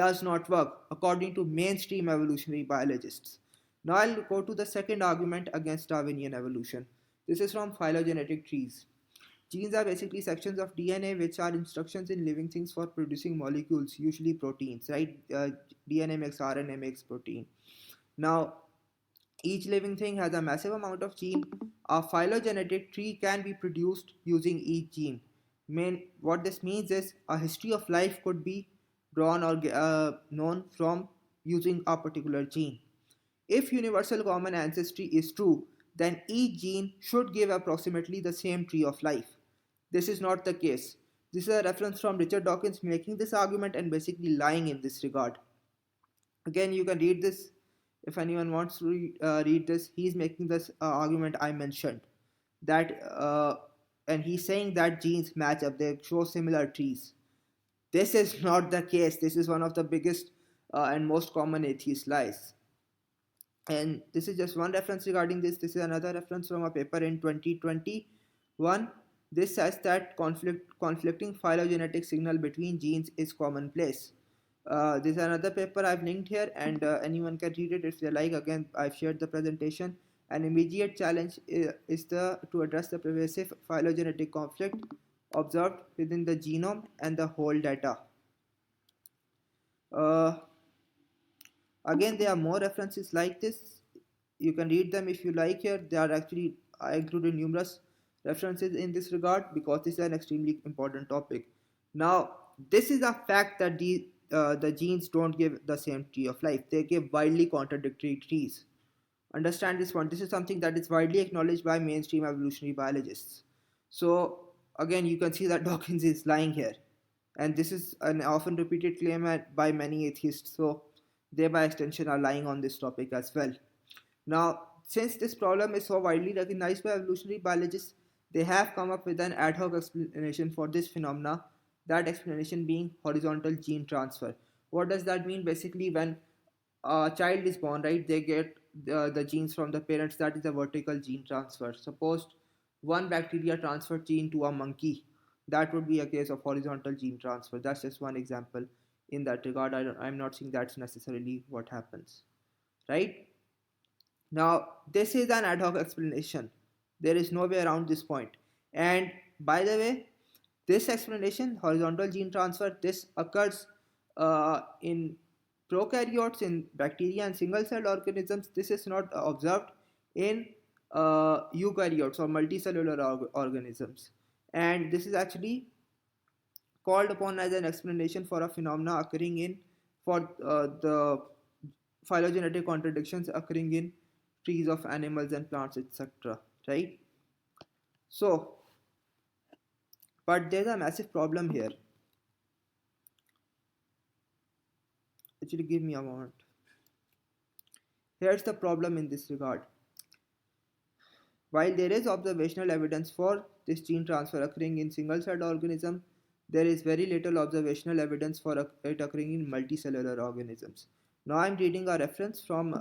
does not work according to mainstream evolutionary biologists. Now I'll go to the second argument against Darwinian evolution. This is from phylogenetic trees. Genes are basically sections of DNA which are instructions in living things for producing molecules, usually proteins, right? DNA makes RNA, makes protein. Now, each living thing has a massive amount of gene. A phylogenetic tree can be produced using each gene. What this means is a history of life could be drawn or known from using a particular gene. If universal common ancestry is true, then each gene should give approximately the same tree of life. This is not the case. This is a reference from Richard Dawkins making this argument and basically lying in this regard. Again, you can read this if anyone wants to read this. He's making this argument I mentioned, and he's saying that genes match up, they show similar trees. This is not the case. This is one of the biggest and most common atheist lies. And this is just one reference regarding this. This is another reference from a paper in 2021. This says that conflicting phylogenetic signal between genes is commonplace. This is another paper I've linked here, and anyone can read it if they like. Again, I've shared the presentation. An immediate challenge is to address the pervasive phylogenetic conflict observed within the genome and the whole data. Again, there are more references like this. You can read them if you like here. I included numerous references in this regard because this is an extremely important topic. Now, this is a fact that the genes don't give the same tree of life. They give widely contradictory trees. Understand this one. This is something that is widely acknowledged by mainstream evolutionary biologists. So, again, you can see that Dawkins is lying here. And this is an often repeated claim by many atheists. So, they by extension are lying on this topic as well. Now, since this problem is so widely recognized by evolutionary biologists, they have come up with an ad hoc explanation for this phenomena, that explanation being horizontal gene transfer. What does that mean? Basically, when a child is born, right? They get the genes from the parents. That is a vertical gene transfer. Suppose one bacteria transferred gene to a monkey, that would be a case of horizontal gene transfer. That's just one example. In that regard, I'm not saying that's necessarily what happens, right? Now, this is an ad hoc explanation. There is no way around this point. And by the way, this explanation, horizontal gene transfer, this occurs in prokaryotes, in bacteria and single-celled organisms. This is not observed in eukaryotes or multicellular organisms. And this is actually called upon as an explanation for a phenomena occurring in, for the phylogenetic contradictions occurring in trees of animals and plants, etc. Right? So, but there's a massive problem here. Actually, give me a moment. Here's the problem in this regard. While there is observational evidence for this gene transfer occurring in single-celled organism, there is very little observational evidence for it occurring in multicellular organisms. Now I'm reading a reference from,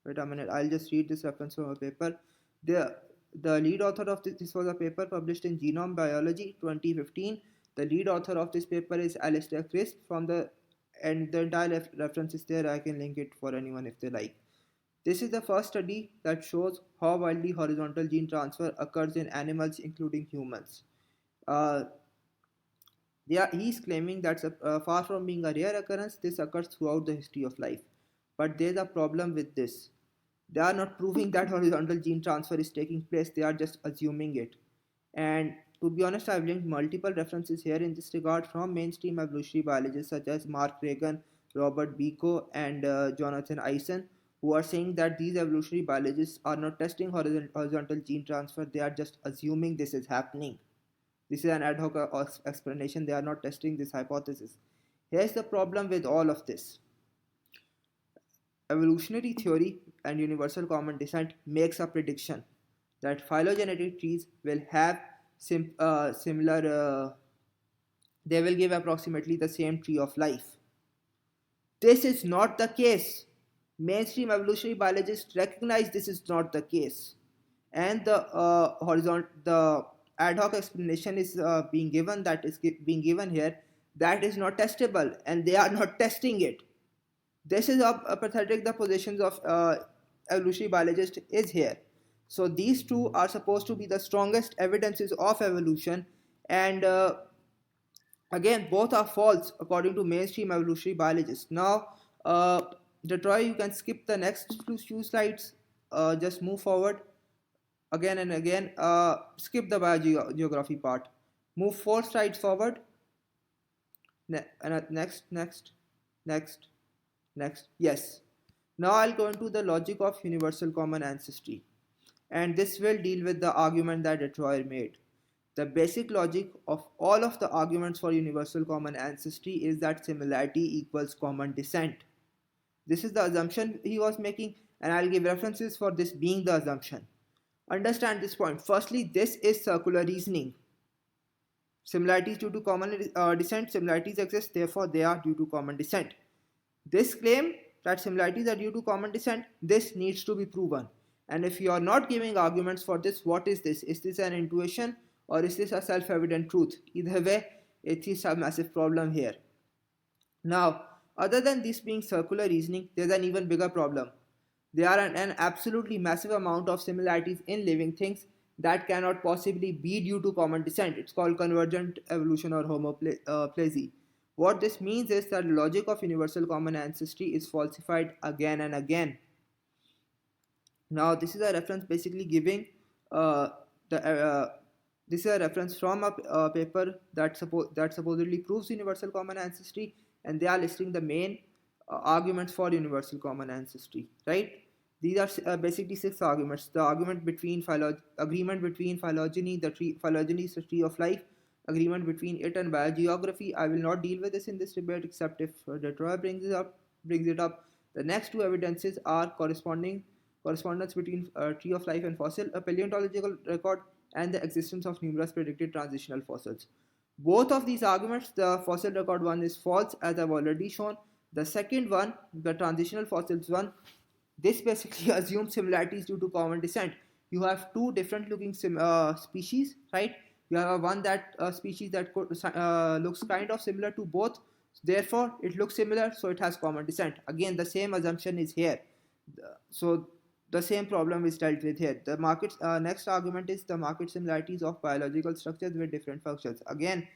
wait a minute, I'll just read this reference from a paper. The lead author of this was a paper published in Genome Biology 2015. The lead author of this paper is Alistair Crisp and the entire reference is there. I can link it for anyone if they like. This is the first study that shows how widely horizontal gene transfer occurs in animals, including humans. He's claiming that far from being a rare occurrence, this occurs throughout the history of life. But there's a problem with this. They are not proving that horizontal gene transfer is taking place, they are just assuming it. And to be honest, I've linked multiple references here in this regard from mainstream evolutionary biologists such as Mark Regan, Robert Biko, and Jonathan Eisen, who are saying that these evolutionary biologists are not testing horizontal gene transfer, they are just assuming this is happening. This is an ad hoc explanation, they are not testing this hypothesis. Here's the problem with all of this. Evolutionary theory and universal common descent makes a prediction that phylogenetic trees will have similar, they will give approximately the same tree of life. This is not the case. Mainstream evolutionary biologists recognize this is not the case. And the ad hoc explanation is being given here, that is not testable, and they are not testing it. This is how pathetic the positions of evolutionary biologists is here. So these two are supposed to be the strongest evidences of evolution, and again both are false according to mainstream evolutionary biologists. Now Detroit, you can skip the next few slides, just move forward again and again, skip the biogeography part, move 4 slides forward, next, yes. Now I'll go into the logic of universal common ancestry, and this will deal with the argument that Detroit made. The basic logic of all of the arguments for universal common ancestry is that similarity equals common descent. This is the assumption he was making, and I'll give references for this being the assumption. Understand this point. Firstly, this is circular reasoning. Similarities due to common descent, similarities exist, therefore they are due to common descent. This claim that similarities are due to common descent, this needs to be proven. And if you are not giving arguments for this, what is this? Is this an intuition or is this a self-evident truth? Either way, it is a massive problem here. Now, other than this being circular reasoning, there's an even bigger problem. There are an absolutely massive amount of similarities in living things that cannot possibly be due to common descent. It's called convergent evolution or homoplasy. What this means is that the logic of universal common ancestry is falsified again and again. Now, this is a reference basically giving this is a reference from a paper that supposedly proves universal common ancestry, and they are listing the main arguments for universal common ancestry, right? These are basically 6 arguments. The argument between agreement between phylogeny, phylogeny is the tree of life, agreement between it and biogeography. I will not deal with this in this debate except if Detroit brings it up. The next 2 evidences are correspondence between tree of life and fossil, a paleontological record, and the existence of numerous predicted transitional fossils. Both of these arguments, the fossil record one is false, as I've already shown. The second one, the transitional fossils one, this basically assumes similarities due to common descent. You have two different looking species, right? You have one that species that looks kind of similar to both, therefore it looks similar, so it has common descent. Again, the same assumption is here. So the same problem is dealt with here. The market next argument is the market similarities of biological structures with different functions. Again,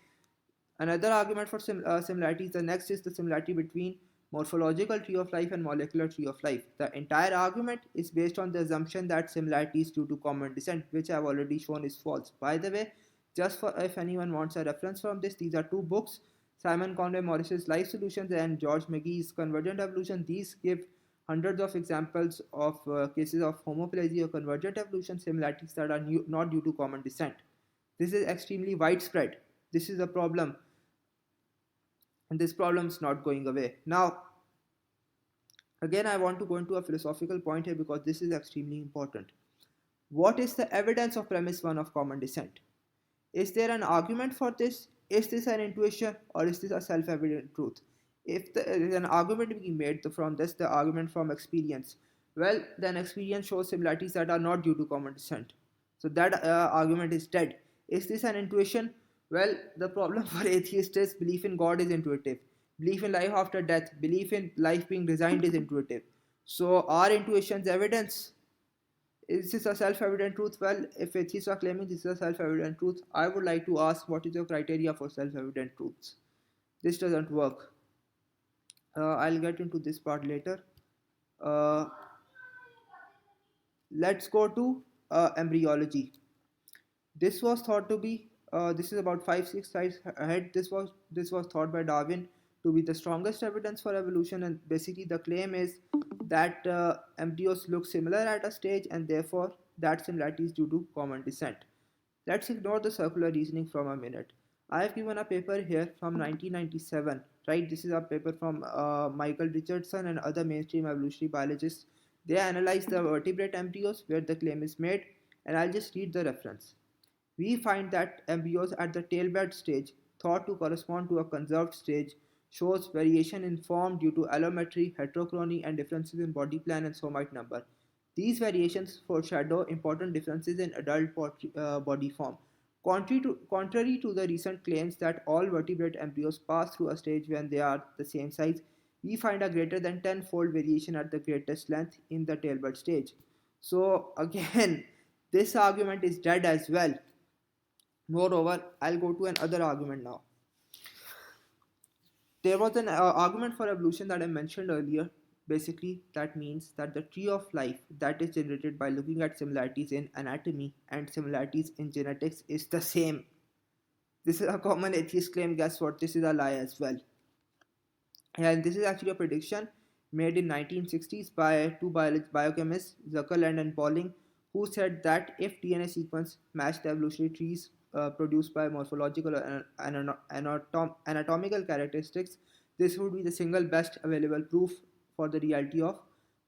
another argument for similarities, the next is the similarity between morphological tree of life and molecular tree of life. The entire argument is based on the assumption that similarity is due to common descent, which I've already shown is false. By the way, just for if anyone wants a reference from this, these are two books, Simon Conway Morris's Life Solutions and George McGee's Convergent Evolution. These give hundreds of examples of cases of homoplasy or convergent evolution similarities that are not due to common descent. This is extremely widespread. This is a problem, and this problem is not going away. Now, again, I want to go into a philosophical point here because this is extremely important. What is the evidence of premise 1 of common descent? Is there an argument for this? Is this an intuition or is this a self-evident truth? If there is an argument being made from this, the argument from experience, well, then experience shows similarities that are not due to common descent. So that argument is dead. Is this an intuition? Well, the problem for atheists is belief in God is intuitive. Belief in life after death, belief in life being designed is intuitive. So are intuitions evidence? Is this a self-evident truth? Well, if atheists are claiming this is a self-evident truth, I would like to ask, what is your criteria for self-evident truths? This doesn't work. I'll get into this part later. Let's go to embryology. This was thought to be, this is about 5-6 slides ahead. This was thought by Darwin to be the strongest evidence for evolution, and basically the claim is that embryos look similar at a stage, and therefore that similarity is due to common descent. Let's ignore the circular reasoning from a minute. I have given a paper here from 1997, right? This is a paper from Michael Richardson and other mainstream evolutionary biologists. They analyzed the vertebrate embryos where the claim is made, and I'll just read the reference. We find that embryos at the tailbed stage, thought to correspond to a conserved stage, shows variation in form due to allometry, heterochrony, and differences in body plan and somite number. These variations foreshadow important differences in adult body form. Contrary to the recent claims that all vertebrate embryos pass through a stage when they are the same size, we find a greater than 10-fold variation at the greatest length in the tailbed stage. So again, this argument is dead as well. Moreover, I'll go to another argument now. There was an argument for evolution that I mentioned earlier. Basically, that means that the tree of life that is generated by looking at similarities in anatomy and similarities in genetics is the same. This is a common atheist claim. Guess what? This is a lie as well. And this is actually a prediction made in 1960s by two biochemists, Zuckerland and Pauling, who said that if DNA sequence matched the evolutionary trees produced by morphological and anatomical characteristics, this would be the single best available proof for the reality of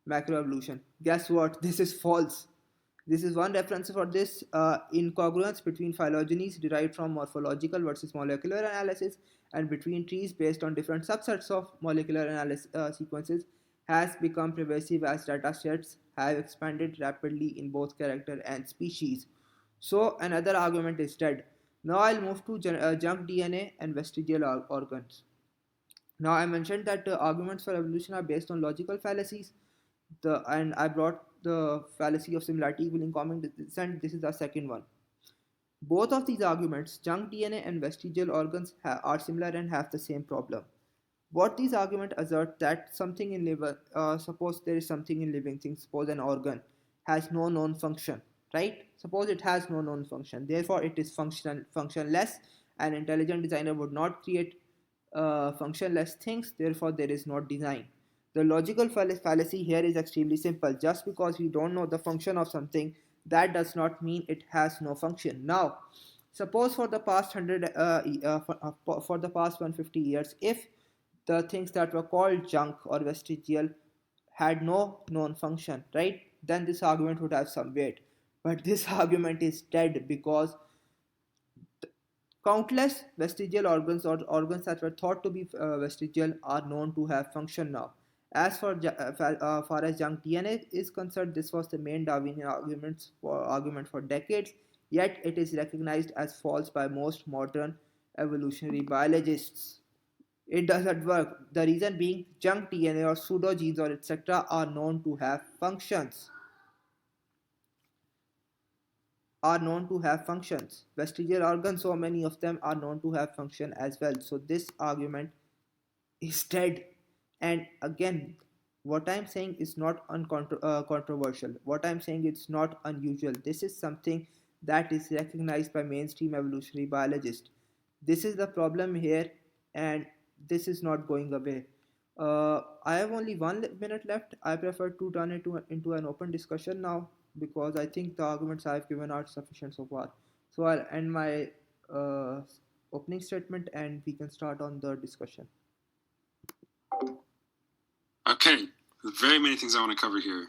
macroevolution. Guess what? This is false. This is one reference for this incongruence between phylogenies derived from morphological versus molecular analysis and between trees based on different subsets of molecular analysis sequences has become pervasive as data sets have expanded rapidly in both character and species. So another argument is dead. Now I'll move to junk DNA and vestigial organs. Now I mentioned that arguments for evolution are based on logical fallacies, and I brought the fallacy of similarity equaling common descent. This is the second one. Both of these arguments, junk DNA and vestigial organs, are similar and have the same problem. What these arguments assert that something in liver, suppose there is something in living things, suppose an organ has no known function, right? Suppose it has no known function, therefore it is functionless. An intelligent designer would not create functionless things, therefore there is no design. The logical fallacy here is extremely simple. Just because we don't know the function of something, that does not mean it has no function. Now, suppose for the past 150 years, if the things that were called junk or vestigial had no known function, right? Then this argument would have some weight. But this argument is dead because Countless vestigial organs or organs that were thought to be vestigial are known to have function now. As far as junk DNA is concerned, this was the main Darwinian argument for decades, yet it is recognized as false by most modern evolutionary biologists. It doesn't work. The reason being, junk DNA or pseudogenes or etc. are known to have functions. Vestigial organs, so many of them are known to have function as well. So this argument is dead. And again, what I'm saying is not controversial. What I'm saying it's not unusual. This is something that is recognized by mainstream evolutionary biologists. This is the problem here, and this is not going away. I have only 1 minute left. I prefer to turn it into an open discussion now because I think the arguments I've given are sufficient so far. So I'll end my uh, opening statement and we can start on the discussion. Okay, there's very many things I want to cover here.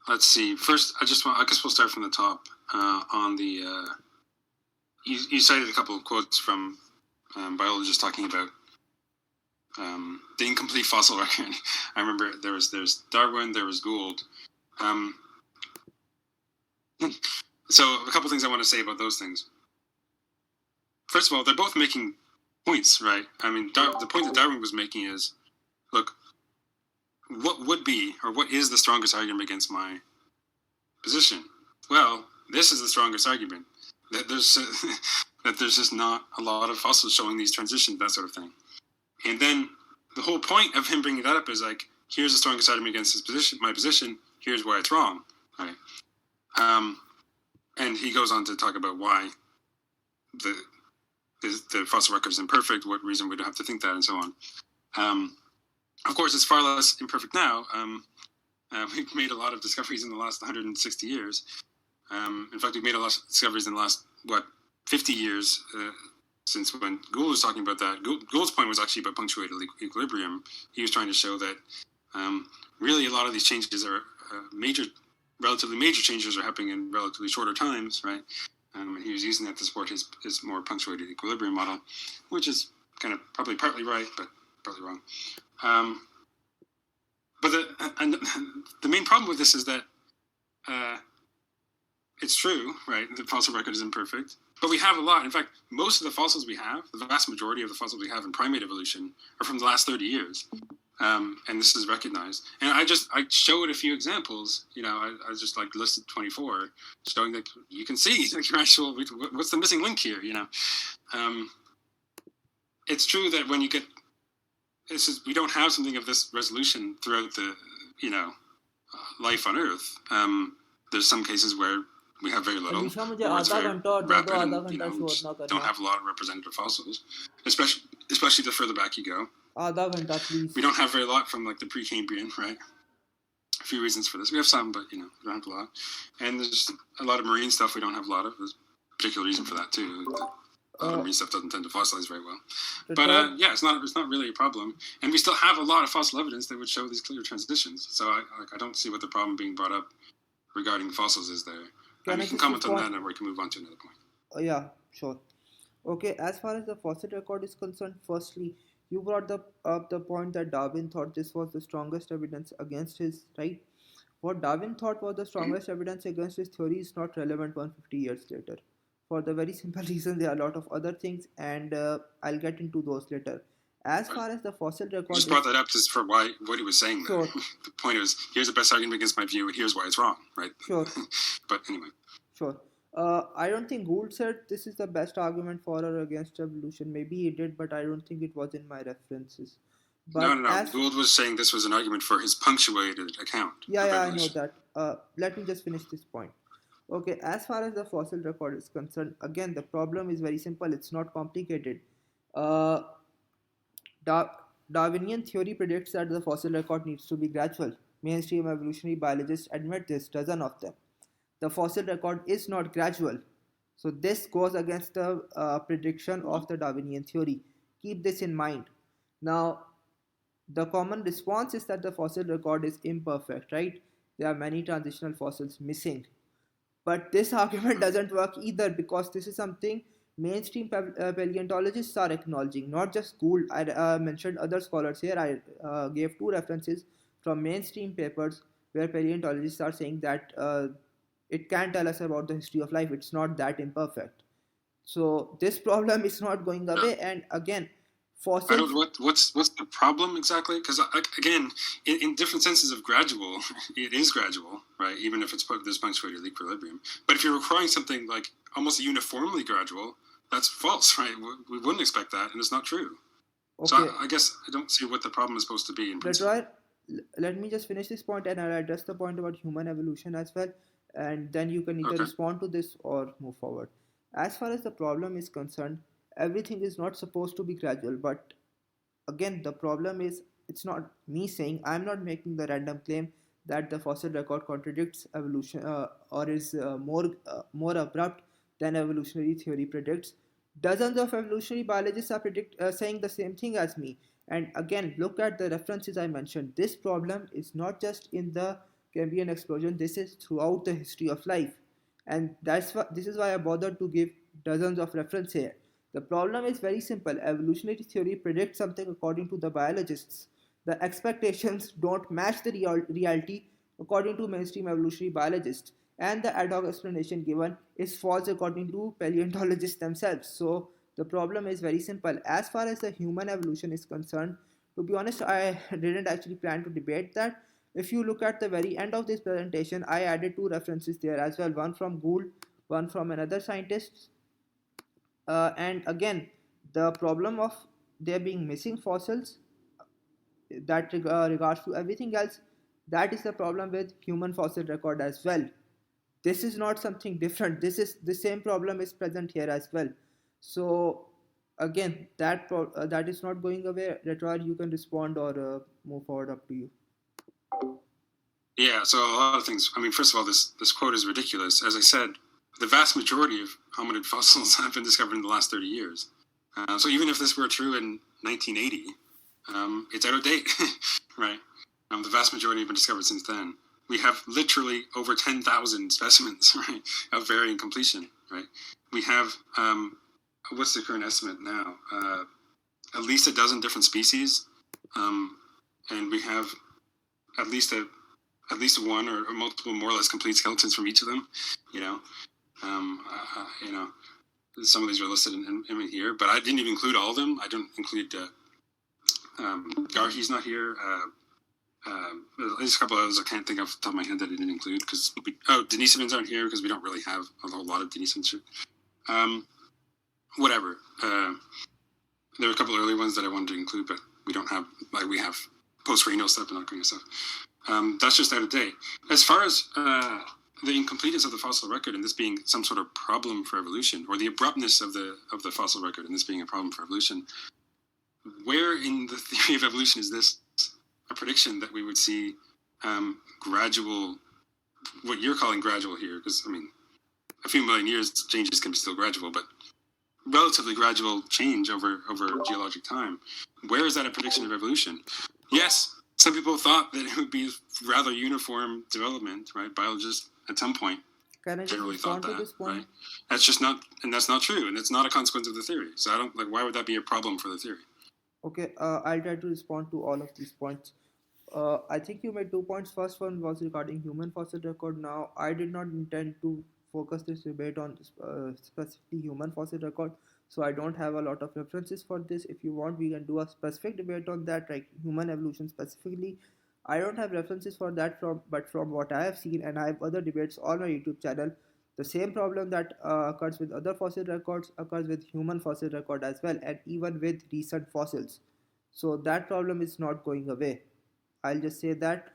Let's see. First, I guess we'll start from the top. On the, you cited a couple of quotes from biologists talking about the incomplete fossil record. I remember there's Darwin, there was Gould. So a couple things I want to say about those things. First of all, they're both making points, right? I mean, the point that Darwin was making is, look, what would be or what is the strongest argument against my position? Well, this is the strongest argument, that there's that there's just not a lot of fossils showing these transitions, that sort of thing. And then the whole point of him bringing that up is like, here's the strongest argument against my position. Here's why it's wrong, right? And he goes on to talk about why the fossil record is imperfect, what reason we don't have to think that, and so on. Of course, it's far less imperfect now. We've made a lot of discoveries in the last 160 years. In fact, we've made a lot of discoveries in the last, 50 years since when Gould was talking about that. Gould's point was actually about punctuated equilibrium. He was trying to show that really a lot of these changes are relatively major changes are happening in relatively shorter times, right? And he was using that to support his more punctuated equilibrium model, which is kind of probably partly right, but partly wrong. But the main problem with this is that it's true, right? The fossil record is imperfect, but we have a lot. In fact, most of the fossils we have, the vast majority of the fossils we have in primate evolution, are from the last 30 years. And this is recognized. And I showed a few examples. I just listed 24, showing that you can see your actual, what's the missing link here. It's true that when you get we don't have something of this resolution throughout the life on Earth. There's some cases where we have very little. Or it's very rapid and, don't have a lot of representative fossils, especially the further back you go. We don't have very lot from the Precambrian, right? A few reasons for this. We have some, but we don't have a lot. And there's a lot of marine stuff we don't have a lot of. There's a particular reason for that too. A lot of marine stuff doesn't tend to fossilize very well. But it's not really a problem. And we still have a lot of fossil evidence that would show these clear transitions. So I don't see what the problem being brought up regarding fossils is there. And we can comment on that and we can move on to another point. Yeah, sure. Okay, as far as the fossil record is concerned, firstly, you brought up the point that Darwin thought this was the strongest evidence against his, right? What Darwin thought was the strongest evidence against his theory is not relevant 150 years later. For the very simple reason, there are a lot of other things, and I'll get into those later. As far as the fossil record, you just brought that up just for what he was saying. Sure. The point is, here's the best argument against my view, and here's why it's wrong, right? Sure. But anyway. Sure. I don't think Gould said this is the best argument for or against evolution. Maybe he did, but I don't think it was in my references. But no. Gould was saying this was an argument for his punctuated account. Yeah, I know that. Let me just finish this point. Okay, as far as the fossil record is concerned, again, the problem is very simple. It's not complicated. Darwinian theory predicts that the fossil record needs to be gradual. Mainstream evolutionary biologists admit this, dozen of them. The fossil record is not gradual. So this goes against the prediction of the Darwinian theory. Keep this in mind. Now, the common response is that the fossil record is imperfect, right? There are many transitional fossils missing. But this argument doesn't work either, because this is something mainstream paleontologists are acknowledging, not just Gould. I mentioned other scholars here. I gave two references from mainstream papers where paleontologists are saying that it can tell us about the history of life. It's not that imperfect. So this problem is not going away. And again, fossils. I don't. What's the problem exactly? Because again, in different senses of gradual, it is gradual, right? Even if it's this punctuated equilibrium. But if you're requiring something like almost uniformly gradual, that's false, right? We wouldn't expect that, and it's not true. Okay. So I guess I don't see what the problem is supposed to be in principle. Let me just finish this point, and I'll address the point about human evolution as well, and then you can either respond to this or move forward. As far as the problem is concerned, everything is not supposed to be gradual, but again, the problem is, it's not me saying, I'm not making the random claim that the fossil record contradicts evolution or is more abrupt than evolutionary theory predicts. Dozens of evolutionary biologists are saying the same thing as me. And again, look at the references I mentioned. This problem is not just in the Cambrian explosion, this is throughout the history of life. And this is why I bothered to give dozens of references here. The problem is very simple. Evolutionary theory predicts something according to the biologists. The expectations don't match the reality according to mainstream evolutionary biologists. And the ad hoc explanation given is false according to paleontologists themselves. So the problem is very simple. As far as the human evolution is concerned, to be honest, I didn't actually plan to debate that. If you look at the very end of this presentation, I added two references there as well, one from Gould, one from another scientist. And again, the problem of there being missing fossils, that regards to everything else, that is the problem with human fossil record as well. This is not something different. The same problem is present here as well. So again, that is not going away. Retroir, you can respond or move forward, up to you. Yeah, so a lot of things. I mean, first of all, this quote is ridiculous. As I said, the vast majority of hominid fossils have been discovered in the last 30 years. So even if this were true in 1980, it's out of date, right? The vast majority have been discovered since then. We have literally over 10,000 specimens, right, of varying completion, right? We have, what's the current estimate now? At least a dozen different species, and we have at least one or multiple more or less complete skeletons from each of them. Some of these are listed in here, but I didn't even include all of them. I didn't include Garhi's not here. There's a couple of others I can't think of off the top of my head that I didn't include because Denisovans aren't here because we don't really have a whole lot of Denisovans. Whatever. There were a couple of early ones that I wanted to include, but we don't have, like we have post-renal stuff and that kind of stuff. That's just out of date. As far as the incompleteness of the fossil record and this being some sort of problem for evolution, or the abruptness of the fossil record and this being a problem for evolution, where in the theory of evolution is this a prediction that we would see gradual, what you're calling gradual here? Because I mean, a few million years changes can be still gradual, but relatively gradual change over geologic time. Where is that a prediction of evolution? Yes, some people thought that it would be rather uniform development, right? Biologists at some point generally thought that, right? That's just not, and that's not true, and it's not a consequence of the theory. So I don't like. Why would that be a problem for the theory? Okay, I'll try to respond to all of these points. I think you made 2 points. First one was regarding human fossil record. Now, I did not intend to focus this debate on specifically human fossil record, so I don't have a lot of references for this. If you want, we can do a specific debate on that, like human evolution specifically. I don't have references for that but from what I have seen, and I have other debates on my YouTube channel, the same problem that occurs with other fossil records occurs with human fossil record as well, and even with recent fossils. So that problem is not going away. I'll just say that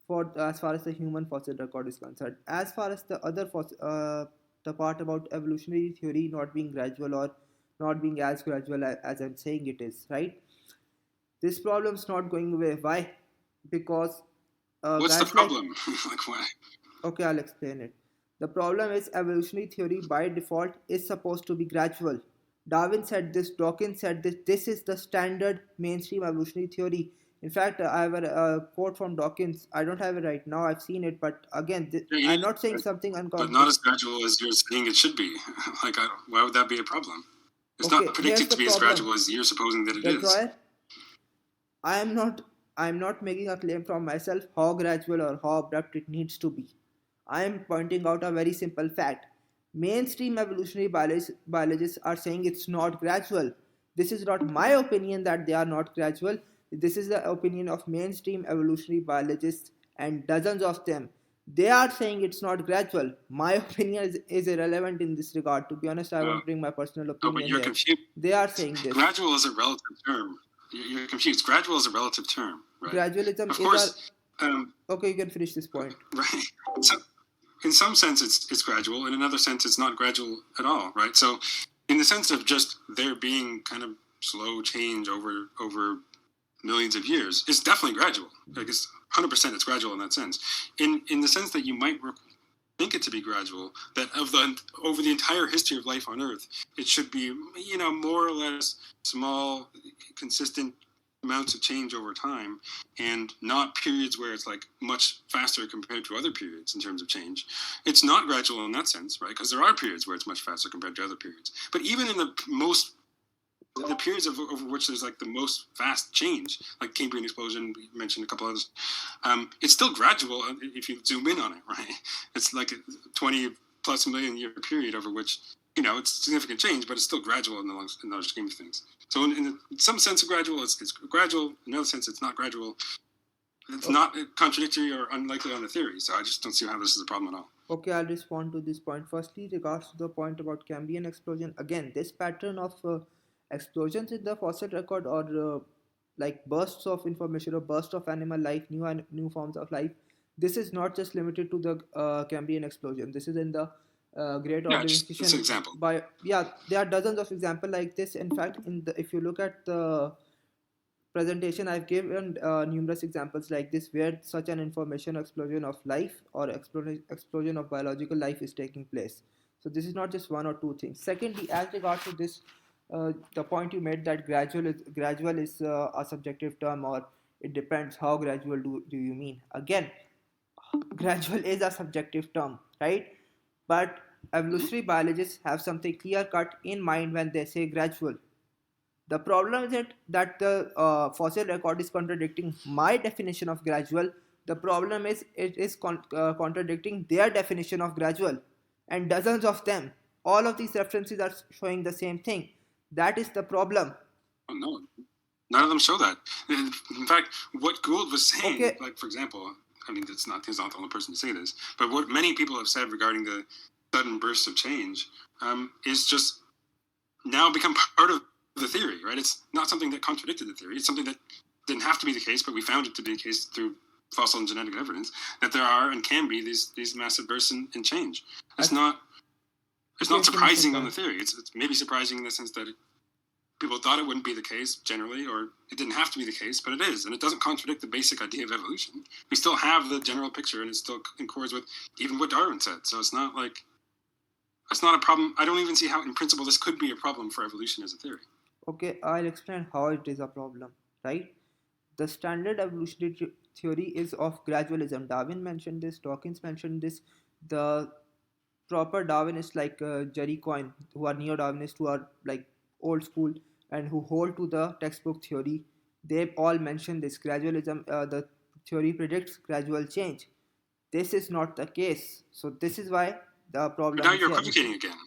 for as far as the human fossil record is concerned. As far as the other the part about evolutionary theory not being gradual or not being as gradual as I'm saying it is, right? This problem is not going away. Why? Because what's the problem? Like why? Okay, I'll explain it. The problem is evolutionary theory by default is supposed to be gradual. Darwin said this, Dawkins said this. This is the standard mainstream evolutionary theory. In fact, I have a quote from Dawkins. I don't have it right now. I've seen it, but again, I'm not saying something but not as uncontroversial. gradual as you're saying it should be. Like, why would that be a problem? It's Okay, not here's predicted the to be as problem. gradual as you're supposing that it The is. Troyer, I'm not making a claim from myself how gradual or how abrupt it needs to be. I am pointing out a very simple fact. Mainstream evolutionary biologists are saying it's not gradual. This is not my opinion that they are not gradual. This is the opinion of mainstream evolutionary biologists and dozens of them. They are saying it's not gradual. My opinion is irrelevant in this regard. To be honest, I won't bring my personal No, but opinion you're here. confused. They are saying this. Gradual is a relative term. You're confused. Gradual is a relative term, right? Gradualism Of is course. okay, you can finish this point. Right. So, in some sense, it's gradual. In another sense, it's not gradual at all, right? So, in the sense of just there being kind of slow change over millions of years, it's definitely gradual. Like it's 100% it's gradual in that sense. In the sense that you might think it to be gradual, that over the entire history of life on Earth, it should be more or less small, consistent amounts of change over time, and not periods where it's like much faster compared to other periods in terms of change. It's not gradual in that sense, right? Because there are periods where it's much faster compared to other periods. But even in the periods over which there's like the most fast change, like Cambrian explosion, we mentioned a couple others, it's still gradual if you zoom in on it, right? It's like a 20 plus million year period over which, it's significant change, but it's still gradual in the large scheme of things. So in some sense of gradual, it's gradual. In another sense, it's not gradual. It's not contradictory or unlikely on the theory. So I just don't see how this is a problem at all. Okay, I'll respond to this point. Firstly, regards to the point about Cambrian explosion, again, this pattern of explosions in the fossil record or like bursts of information or bursts of animal life, new forms of life, this is not just limited to the Cambrian explosion. This is in the great organization. Just an example. There are dozens of examples like this. In fact, if you look at the presentation, I've given numerous examples like this where such an information explosion of life or explosion of biological life is taking place. So this is not just one or two things. Secondly, as regards to this, the point you made that gradual is a subjective term, or it depends how gradual do you mean. Again, gradual is a subjective term, right? But evolutionary biologists have something clear cut in mind when they say gradual. The problem is that the fossil record is contradicting my definition of gradual. The problem is it is contradicting their definition of gradual, and dozens of them. All of these references are showing the same thing. That is the problem. Oh, no, none of them show that. In fact, what Gould was saying, Okay. like for example, I mean, he's not the only person to say this, but what many people have said regarding the sudden bursts of change is just now become part of the theory, right? It's not something that contradicted the theory. It's something that didn't have to be the case, but we found it to be the case through fossil and genetic evidence that there are and can be these massive bursts in change. It's not surprising on the theory. It's maybe surprising in the sense that people thought it wouldn't be the case generally, or it didn't have to be the case, but it is, and it doesn't contradict the basic idea of evolution. We still have the general picture, and it still accords with even what Darwin said. So it's not a problem. I don't even see how, in principle, this could be a problem for evolution as a theory. Okay, I'll explain how it is a problem, right? The standard evolutionary theory is of gradualism. Darwin mentioned this, Dawkins mentioned this. The proper Darwinists like Jerry Coyne, who are neo-Darwinists, who are like old school and who hold to the textbook theory, they all mention this gradualism. The theory predicts gradual change. This is not the case. So this is why the problem But now is you're here. equivocating again.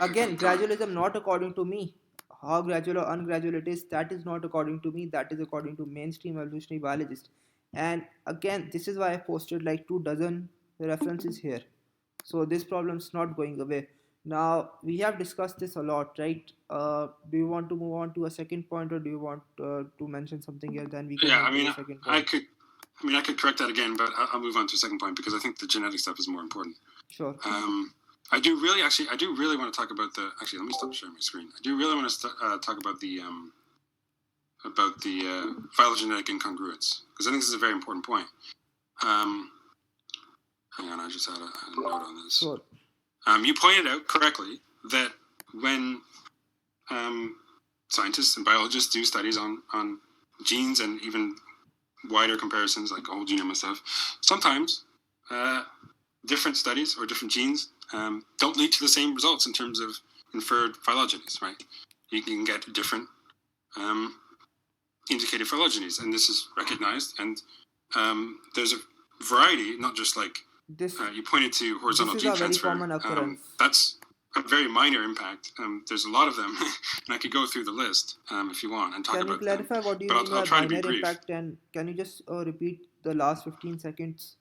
Again, gradualism not according to me. How gradual or ungradual it is, that is not according to me. That is according to mainstream evolutionary biologists. And again, this is why I posted like 24 references here. So this problem is not going away. Now we have discussed this a lot, right? Do you want to move on to a second point, or do you want to mention something here? Then we can Yeah, move I mean, to the second point. I could correct that again, but I'll move on to the second point because I think the genetic stuff is more important. Sure. I do really want to talk about let me stop sharing my screen. I do really want to talk about the phylogenetic incongruence, because I think this is a very important point. Hang on, I just had a note on this. Sure. You pointed out correctly that when scientists and biologists do studies on genes and even wider comparisons like whole genome and stuff, sometimes different studies or different genes don't lead to the same results in terms of inferred phylogenies, right? You can get different indicated phylogenies, and this is recognized. And there's a variety, not just like you pointed to horizontal this is gene a very transfer. common occurrence. That's a very minor impact. There's a lot of them, and I could go through the list if you want and talk Can you about clarify them. what do you But mean I'll by try to be binary brief. impact, and can you just repeat the last 15 seconds?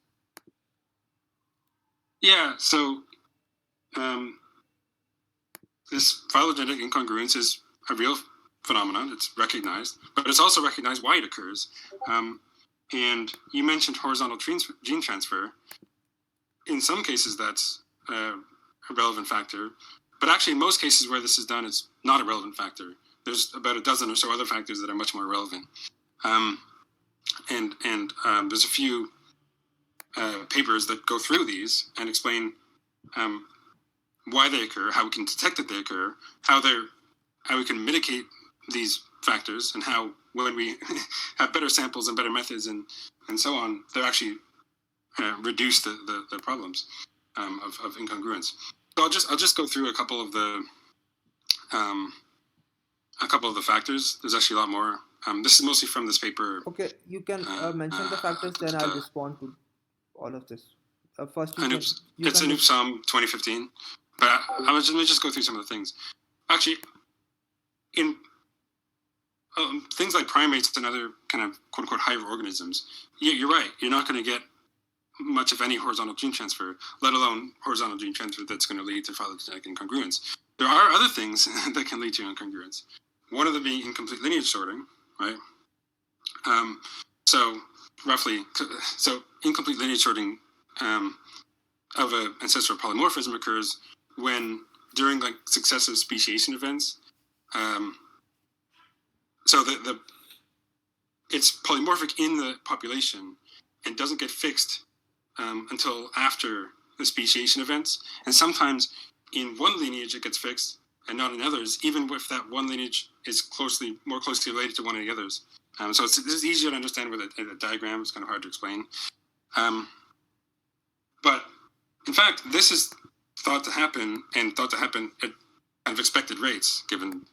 Yeah, so this phylogenetic incongruence is a real phenomenon. It's recognized, but it's also recognized why it occurs. And you mentioned horizontal gene transfer. In some cases, that's a relevant factor, but actually in most cases where this is done, it's not a relevant factor. There's about a dozen or so other factors that are much more relevant. And there's a few papers that go through these and explain why they occur, how we can detect that they occur, how we can mitigate these factors, and how when we have better samples and better methods and so on, they're actually reduce the problems of incongruence. So I'll just go through a couple of the factors. There's actually a lot more. This is mostly from this paper. Okay, you can mention the factors, then I'll respond to all of this. First, it's an UPSAM 2015, but let me just go through some of the things. Actually, in things like primates and other kind of quote-unquote higher organisms, you're right. You're not going to get much of any horizontal gene transfer, let alone horizontal gene transfer that's going to lead to phylogenetic incongruence. There are other things that can lead to incongruence. One of them being incomplete lineage sorting, right? So incomplete lineage sorting of an ancestral polymorphism occurs when during like successive speciation events. So it's polymorphic in the population and doesn't get fixed until after the speciation events. And sometimes in one lineage it gets fixed and not in others, even if that one lineage is more closely related to one of the others. So this is easier to understand with a diagram. It's kind of hard to explain. But in fact, this is thought to happen at kind of expected rates, given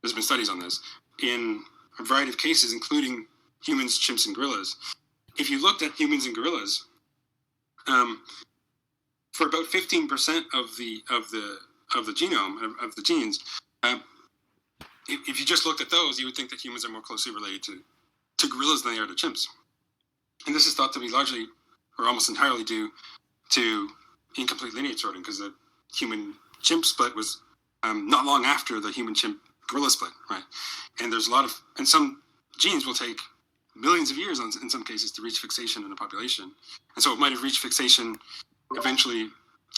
there's been studies on this, in a variety of cases, including humans, chimps, and gorillas. If you looked at humans and gorillas, for about 15% of the genome of the genes, if you just looked at those, you would think that humans are more closely related to gorillas than they are to chimps. And this is thought to be largely or almost entirely due to incomplete lineage sorting, because the human-chimp split was not long after the human-chimp-gorilla split, right? And some genes will take millions of years in some cases to reach fixation in a population. And so it might have reached fixation eventually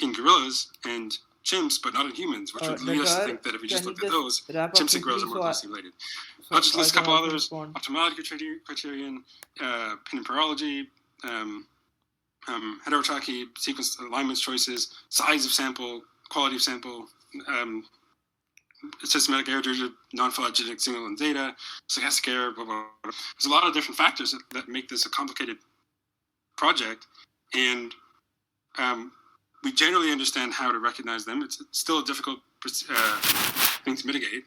in gorillas and chimps, but not in humans, which would lead us to think that if we just looked at those, chimps and gorillas are more closely related. I'll just list a couple others: optimality criterion, pinparology, heterotachy, sequence alignments choices, size of sample, quality of sample, systematic error due to non-phylogenetic signal and data, stochastic error, blah, blah, blah. There's a lot of different factors that make this a complicated project, and we generally understand how to recognize them. It's still a difficult thing to mitigate,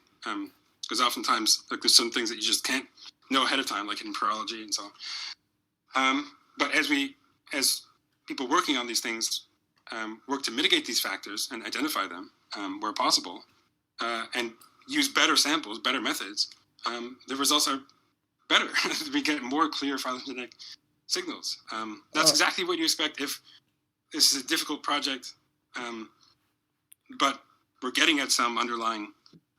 because oftentimes there's some things that you just can't know ahead of time, like in parology and so on. But as people working on these things work to mitigate these factors and identify them where possible, and use better samples, better methods, the results are better. We get more clear phylogenetic signals. That's exactly what you expect if this is a difficult project, but we're getting at some underlying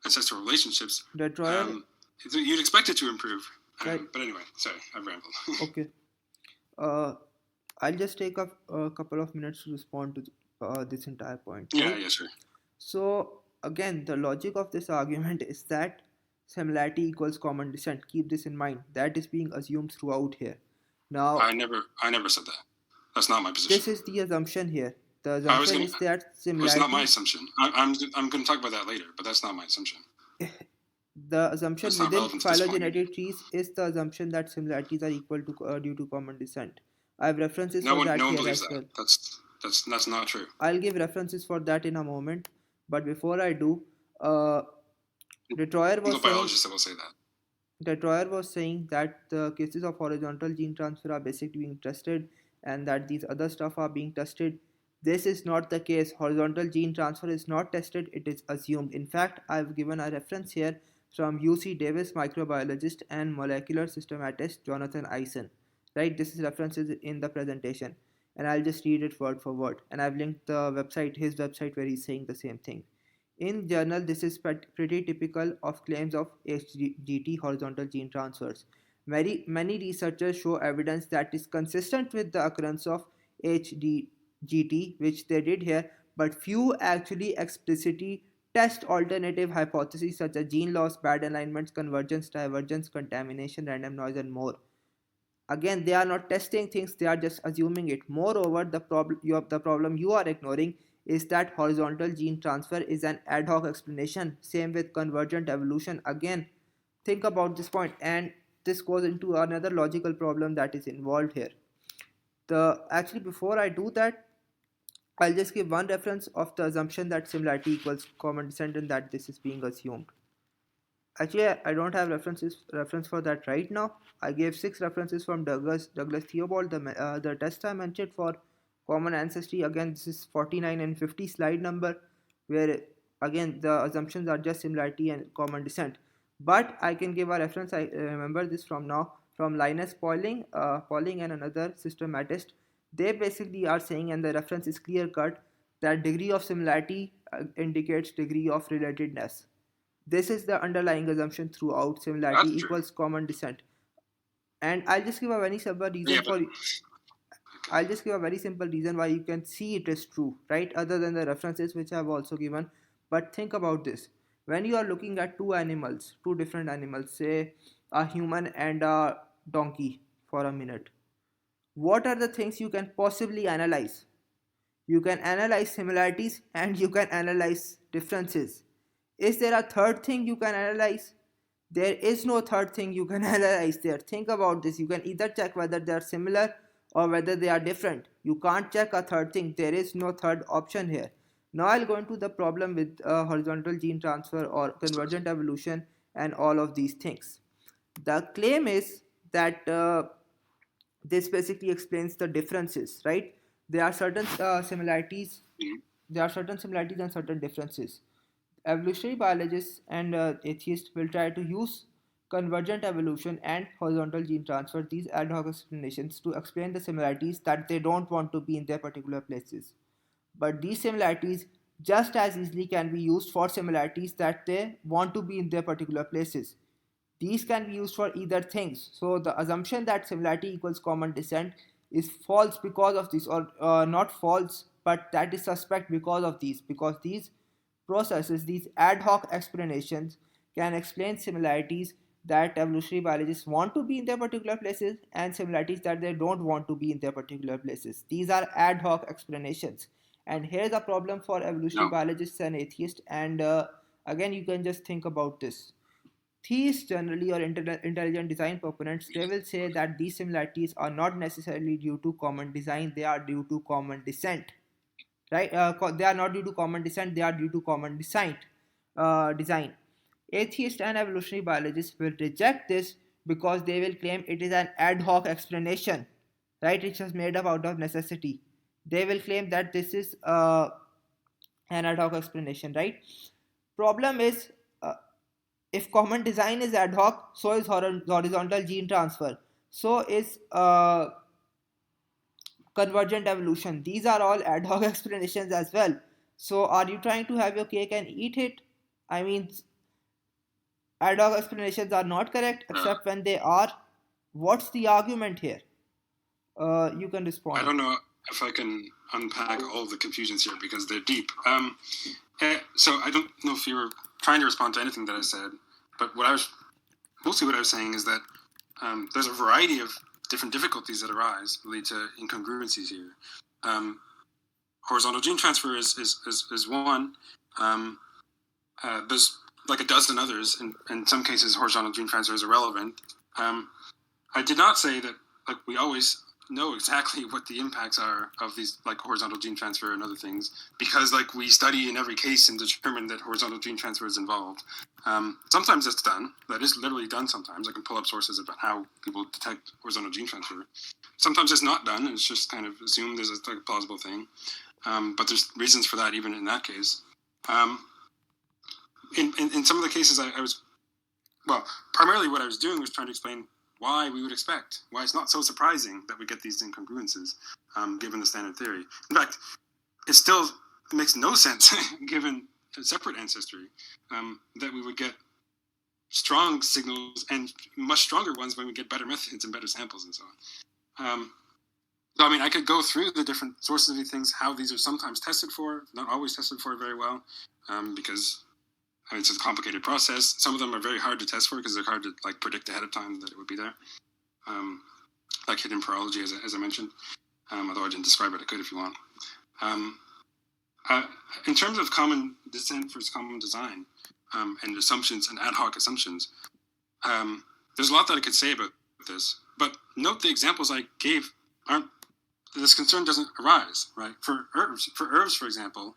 ancestral relationships. You'd expect it to improve. Right. But anyway, sorry, I've rambled. Okay. I'll just take a couple of minutes to respond to this entire point. Yeah, sure. So again, the logic of this argument is that similarity equals common descent. Keep this in mind. That is being assumed throughout here. Now, I never said that. That's not my position. This is the assumption here. The I was assumption gonna. is that It's not my similarity, assumption. I'm going to talk about that later, but that's not my assumption. the assumption That's not within relevant to this point. phylogenetic trees is the assumption that similarities are equal to due to common descent. I have references No for that one here believes as that. well. That's not true. I'll give references for that in a moment. But before I do, Detroyer No was saying biologist that will say that. Detroyer was saying that the cases of horizontal gene transfer are basically being tested and that these other stuff are being tested. This is not the case. Horizontal gene transfer is not tested, it is assumed. In fact, I've given a reference here from UC Davis microbiologist and molecular systematist Jonathan Eisen. Right, this is references in the presentation, and I'll just read it word for word. And I've linked the website, his website, where he's saying the same thing. In journal, this is pretty typical of claims of HGT horizontal gene transfers. Many researchers show evidence that is consistent with the occurrence of HGT, which they did here, but few actually explicitly test alternative hypotheses such as gene loss, bad alignments, convergence, divergence, contamination, random noise, and more. Again, they are not testing things, they are just assuming it. Moreover, the problem you are ignoring is that horizontal gene transfer is an ad hoc explanation. Same with convergent evolution. Again, think about this point, and this goes into another logical problem that is involved here. Actually, before I do that, I'll just give one reference of the assumption that similarity equals common descent and that this is being assumed. Actually, I don't have reference for that right now. I gave 6 references from Douglas Theobald, the test I mentioned for common ancestry. Again, this is 49 and 50 slide number, where again the assumptions are just similarity and common descent. But I can give a reference. I remember this from now from Linus Pauling and another systematist. They basically are saying, and the reference is clear cut, that degree of similarity indicates degree of relatedness. This is the underlying assumption throughout. Similarity equals common descent. And I'll just give a very simple reason I'll just give a very simple reason why you can see it is true, right? Other than the references which I've also given. But think about this. When you are looking at two different animals, say a human and a donkey for a minute, what are the things you can possibly analyze? You can analyze similarities and you can analyze differences. Is there a third thing you can analyze? There is no third thing you can analyze there. Think about this. You can either check whether they are similar or whether they are different. You can't check a third thing. There is no third option here. Now I'll go into the problem with horizontal gene transfer or convergent evolution and all of these things. The claim is that this basically explains the differences, right? There are certain similarities. There are certain similarities and certain differences. Evolutionary biologists and atheists will try to use convergent evolution and horizontal gene transfer, these ad hoc explanations, to explain the similarities that they don't want to be in their particular places. But these similarities just as easily can be used for similarities that they want to be in their particular places. These can be used for either things. So the assumption that similarity equals common descent is false because of this, or not false, but that is suspect because of these, because these processes, these ad hoc explanations, can explain similarities that evolutionary biologists want to be in their particular places and similarities that they don't want to be in their particular places. These are ad hoc explanations. And here's a problem for evolutionary biologists and atheists. And again, you can just think about this. Theists generally, or intelligent design proponents, they will say that these similarities are not necessarily due to common design, they are due to common descent. Right? They are not due to common descent, they are due to common design. Atheists and evolutionary biologists will reject this because they will claim it is an ad hoc explanation, right? It's just made up out of necessity. They will claim that this is an ad hoc explanation, right? Problem is, if common design is ad hoc, so is horizontal gene transfer, so is convergent evolution. These are all ad hoc explanations as well. So are you trying to have your cake and eat it? I mean, ad hoc explanations are not correct except when they are. What's the argument here? You can respond. I don't know if I can unpack all of the confusions here because they're deep. So I don't know if you were trying to respond to anything that I said, but what I was saying is that there's a variety of different difficulties that arise lead to incongruencies here. horizontal gene transfer is one. There's like a dozen others, and in some cases, horizontal gene transfer is irrelevant. I did not say that like we always know exactly what the impacts are of these like horizontal gene transfer and other things, because like we study in every case and determine that horizontal gene transfer is involved. Sometimes it's done. That is literally done sometimes. I can pull up sources about how people detect horizontal gene transfer. Sometimes it's not done. It's just kind of assumed as a plausible thing. But there's reasons for that even in that case. In some of the cases I was, well, primarily what I was doing was trying to explain why we would expect, why it's not so surprising that we get these incongruences, given the standard theory. In fact, it still makes no sense, given a separate ancestry, that we would get strong signals and much stronger ones when we get better methods and better samples and so on. So, I mean, I could go through the different sources of these things, how these are sometimes tested for, not always tested for very well, because I mean, it's a complicated process. Some of them are very hard to test for because they're hard to like predict ahead of time that it would be there. Like hidden parology, as I mentioned. Although I didn't describe it, I could if you want. In terms of common descent versus common design and assumptions and ad hoc assumptions, there's a lot that I could say about this. But note the examples I gave aren't. This concern doesn't arise, right? For herbs, for example,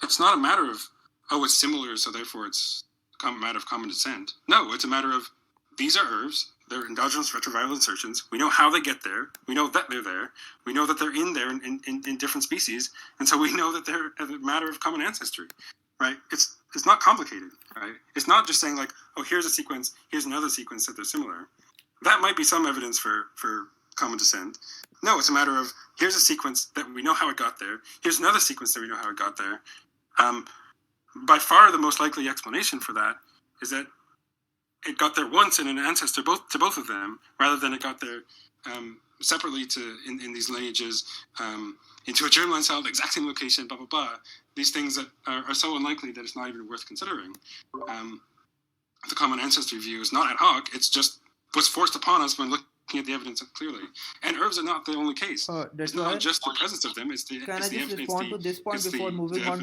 it's not a matter of it's similar, so therefore it's a matter of common descent. No, it's a matter of these are herbs. They're endogenous retroviral insertions. We know how they get there. We know that they're there. We know that they're in there in different species. And so we know that they're a matter of common ancestry, right? It's not complicated, right? It's not just saying like, oh, here's a sequence, here's another sequence that they're similar. That might be some evidence for common descent. No, it's a matter of here's a sequence that we know how it got there. Here's another sequence that we know how it got there. By far the most likely explanation for that is that it got there once in an ancestor to both of them, rather than it got there separately in these lineages into a germline cell, the exact same location, blah, blah, blah. These things that are so unlikely that it's not even worth considering. The common ancestry view is not ad hoc. It's just what's forced upon us when looking at the evidence clearly. And herbs are not the only case. It's not just the presence of them, it's the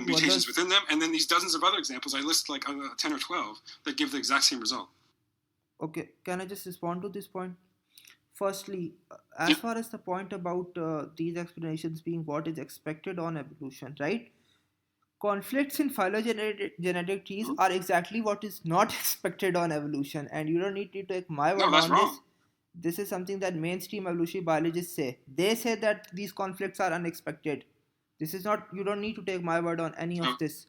mutations within them, and then these dozens of other examples. I list like 10 or 12 that give the exact same result. Okay, can I just respond to this point? Firstly, as far as the point about these explanations being what is expected on evolution, right? Conflicts in phylogenetic trees are exactly what is not expected on evolution, and you don't need to take my word on this. This is something that mainstream evolutionary biologists say. They say that these conflicts are unexpected. This is not, you don't need to take my word on any of this.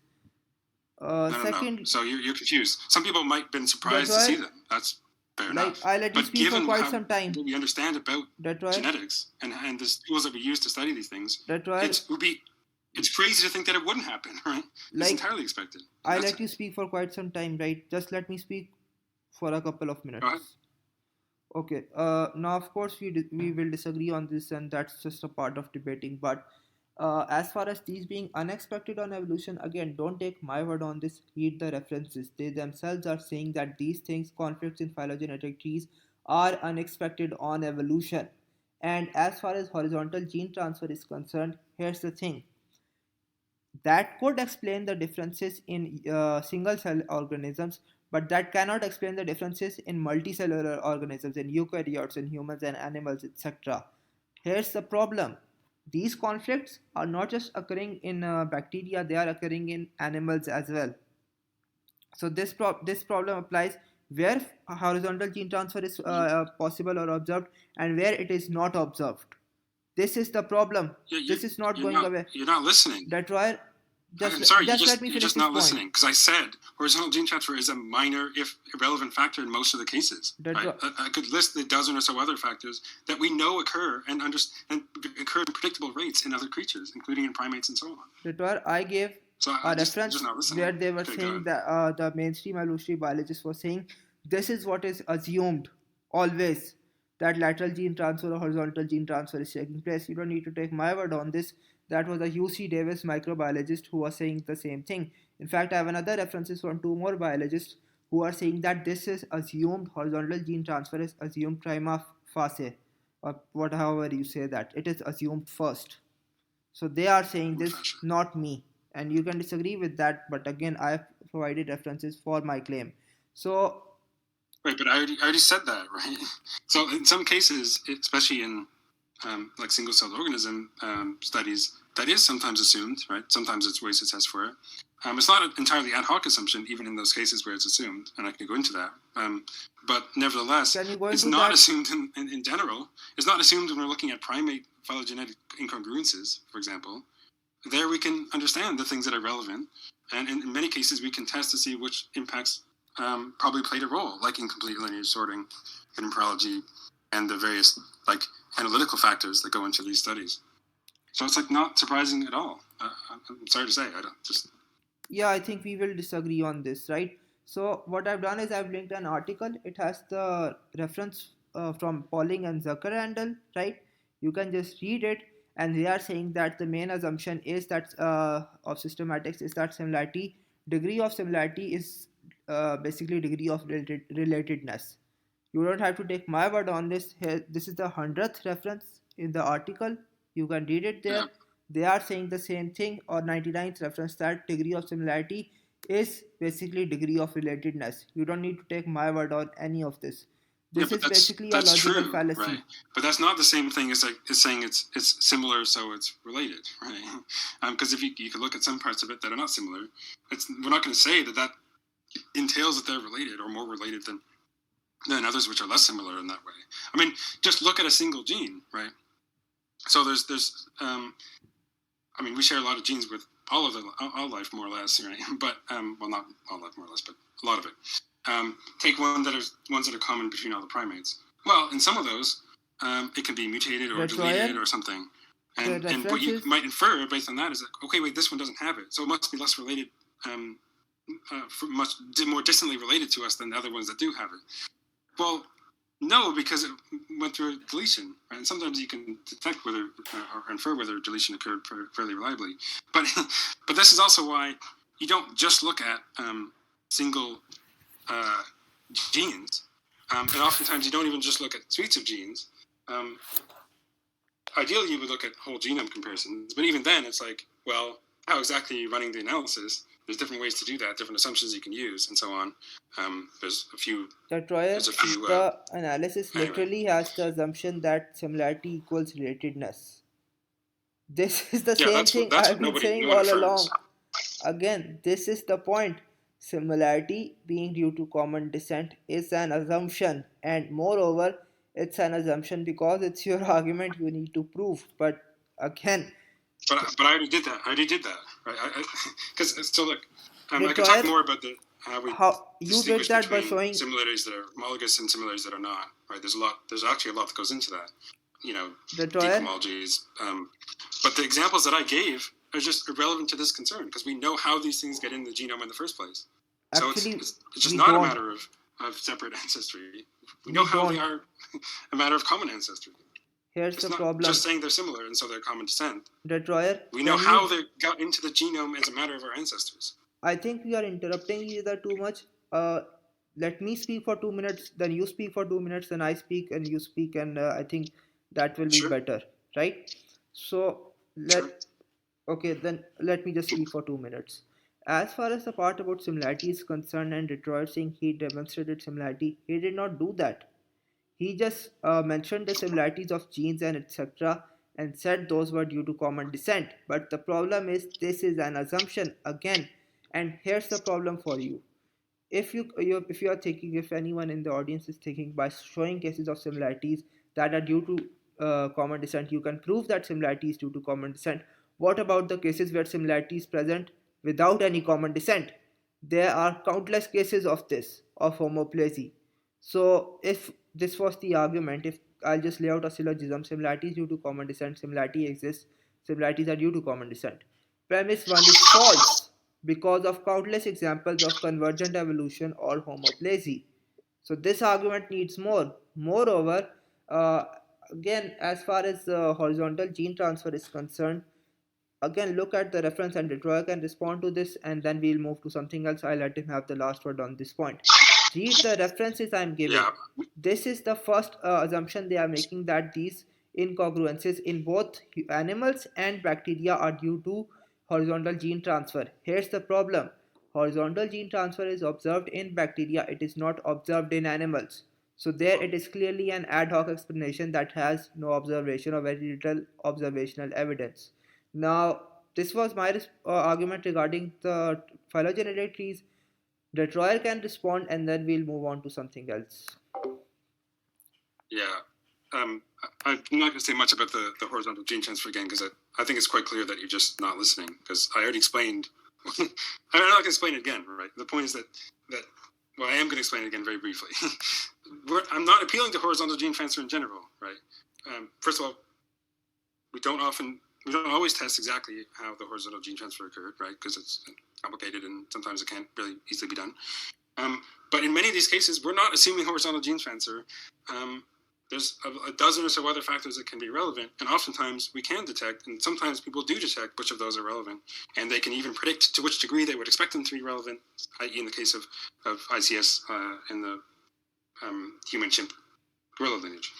Second, so you're confused. Some people might have been surprised to see them. That's fair enough. I let you speak for quite some time. What we understand about genetics and the tools that we use to study these things, it's crazy to think that it wouldn't happen, right? It's entirely expected. I let you speak for quite some time, right? Just let me speak for a couple of minutes. Go ahead. Okay. Now, of course, we will disagree on this, and that's just a part of debating. But as far as these being unexpected on evolution, again, don't take my word on this. Read the references. They themselves are saying that these things, conflicts in phylogenetic trees, are unexpected on evolution. And as far as horizontal gene transfer is concerned, here's the thing. That could explain the differences in single-cell organisms, but that cannot explain the differences in multicellular organisms, in eukaryotes, in humans and animals, etc. Here's the problem. These conflicts are not just occurring in bacteria, they are occurring in animals as well. So this problem applies where horizontal gene transfer is possible or observed and where it is not observed. This is the problem. This is not going away. You're not listening. That's why. Let me finish this point. Listening, because I said horizontal gene transfer is a minor, if irrelevant, factor in most of the cases. Right? I could list a dozen or so other factors that we know occur and occur at predictable rates in other creatures, including in primates and so on. That's why I gave a reference where they were saying that the mainstream evolutionary biologists were saying this is what is assumed always, that lateral gene transfer or horizontal gene transfer is taking place. You don't need to take my word on this. That was a UC Davis microbiologist who was saying the same thing. In fact, I have another references from two more biologists who are saying that this is assumed, horizontal gene transfer is assumed prima facie, or however you say that. It is assumed first. So they are saying Old this, fashioned. not me. And you can disagree with that, but again, I've provided references for my claim. So Right, but I already said that, right? So in some cases, especially in like single-celled organism studies, that is sometimes assumed, right? Sometimes it's ways to test for it. It's not an entirely ad hoc assumption, even in those cases where it's assumed, and I can go into that. But nevertheless, can you go it's into not that? assumed in general. It's not assumed when we're looking at primate phylogenetic incongruences, for example. There we can understand the things that are relevant, and in many cases we can test to see which impacts probably played a role, like incomplete lineage sorting, hidden prology, and the various like analytical factors that go into these studies. So it's like not surprising at all. I'm sorry to say, I don't just. Yeah, I think we will disagree on this, right? So what I've done is I've linked an article. It has the reference from Pauling and Zuckerhandel, right? You can just read it, and they are saying that the main assumption is that of systematics is that similarity, degree of similarity is basically degree of relatedness. You don't have to take my word on this. Here, this is the 100th reference in the article. You can read it there. Yeah. They are saying the same thing, or 99th reference, that degree of similarity is basically degree of relatedness. You don't need to take my word on any of this. Yeah, This but is basically a that's logical true, fallacy. right? But that's not the same thing as like as saying it's similar, so it's related, right? Because if you can look at some parts of it that are not similar, we're not going to say that entails that they're related or more related than others which are less similar in that way. I mean, just look at a single gene, right? So there's I mean, we share a lot of genes with all life more or less, right? But well, not all life more or less, but a lot of it. Take ones that are common between all the primates. Well, in some of those, it can be mutated or deleted or something. And what you might infer based on that is that, okay, wait, this one doesn't have it, so it must be less related, much more distantly related to us than the other ones that do have it. Well, no, because it went through a deletion, right? And sometimes you can detect whether or infer whether deletion occurred fairly reliably. But this is also why you don't just look at single genes, and oftentimes you don't even just look at suites of genes. Ideally, you would look at whole genome comparisons, but even then, it's like, well, how exactly are you running the analysis? There's different ways to do that, different assumptions you can use, and so on. There's a few. The analysis literally has the assumption that similarity equals relatedness. This is the same thing I've been saying all along. Again, this is the point. Similarity being due to common descent is an assumption, and moreover, it's an assumption because it's your argument you need to prove. But again, but I already did that. Right? Because so look, I could talk more about how we distinguish between similarities that are homologous and similarities that are not. Right? There's actually a lot that goes into that. You know, deep homologies. But the examples that I gave are just irrelevant to this concern because we know how these things get in the genome in the first place. So actually, it's just not a matter of separate ancestry. We know how they are a matter of common ancestry. Here's it's the not problem. Just saying they're similar and so they're common descent. Detroyer, we know how they got into the genome as a matter of our ancestors. I think we are interrupting each other too much. Let me speak for 2 minutes, then you speak for 2 minutes, then I speak and you speak, and I think that will be better, right? So okay, then let me just speak for 2 minutes. As far as the part about similarity is concerned, and Detroit saying he demonstrated similarity, he did not do that. He just mentioned the similarities of genes and etc. and said those were due to common descent. But the problem is this is an assumption again, and here's the problem for you. If you are thinking, if anyone in the audience is thinking by showing cases of similarities that are due to common descent, you can prove that similarity is due to common descent. What about the cases where similarity is present without any common descent? There are countless cases of this, of homoplasy. So if this was the argument, if I'll just lay out a syllogism, similarity is due to common descent, similarity exists, similarities are due to common descent. Premise 1 is false because of countless examples of convergent evolution or homoplasy. So this argument needs more. Moreover, again, as far as horizontal gene transfer is concerned, again, look at the reference and Detroit can respond to this, and then we'll move to something else. I'll let him have the last word on this point. Read the references I'm giving. This is the first assumption they are making, that these incongruences in both animals and bacteria are due to horizontal gene transfer. Here's the problem. Horizontal gene transfer is observed in bacteria, it is not observed in animals. So there it is clearly an ad hoc explanation that has no observation or very little observational evidence. Now, this was my argument regarding the phylogenetic trees. Detroyer can respond and then we'll move on to something else. Yeah. I'm not going to say much about the horizontal gene transfer again because I think it's quite clear that you're just not listening because I already explained. I'm not going to explain it again, right? The point is that well, I am going to explain it again very briefly. I'm not appealing to horizontal gene transfer in general, right? First of all, we don't always test exactly how the horizontal gene transfer occurred, right? Because it's complicated and sometimes it can't really easily be done. But in many of these cases, we're not assuming horizontal gene transfer. There's a dozen or so other factors that can be relevant, and oftentimes we can detect, and sometimes people do detect which of those are relevant, and they can even predict to which degree they would expect them to be relevant, i.e. in the case of ICS in the human chimp gorilla lineage.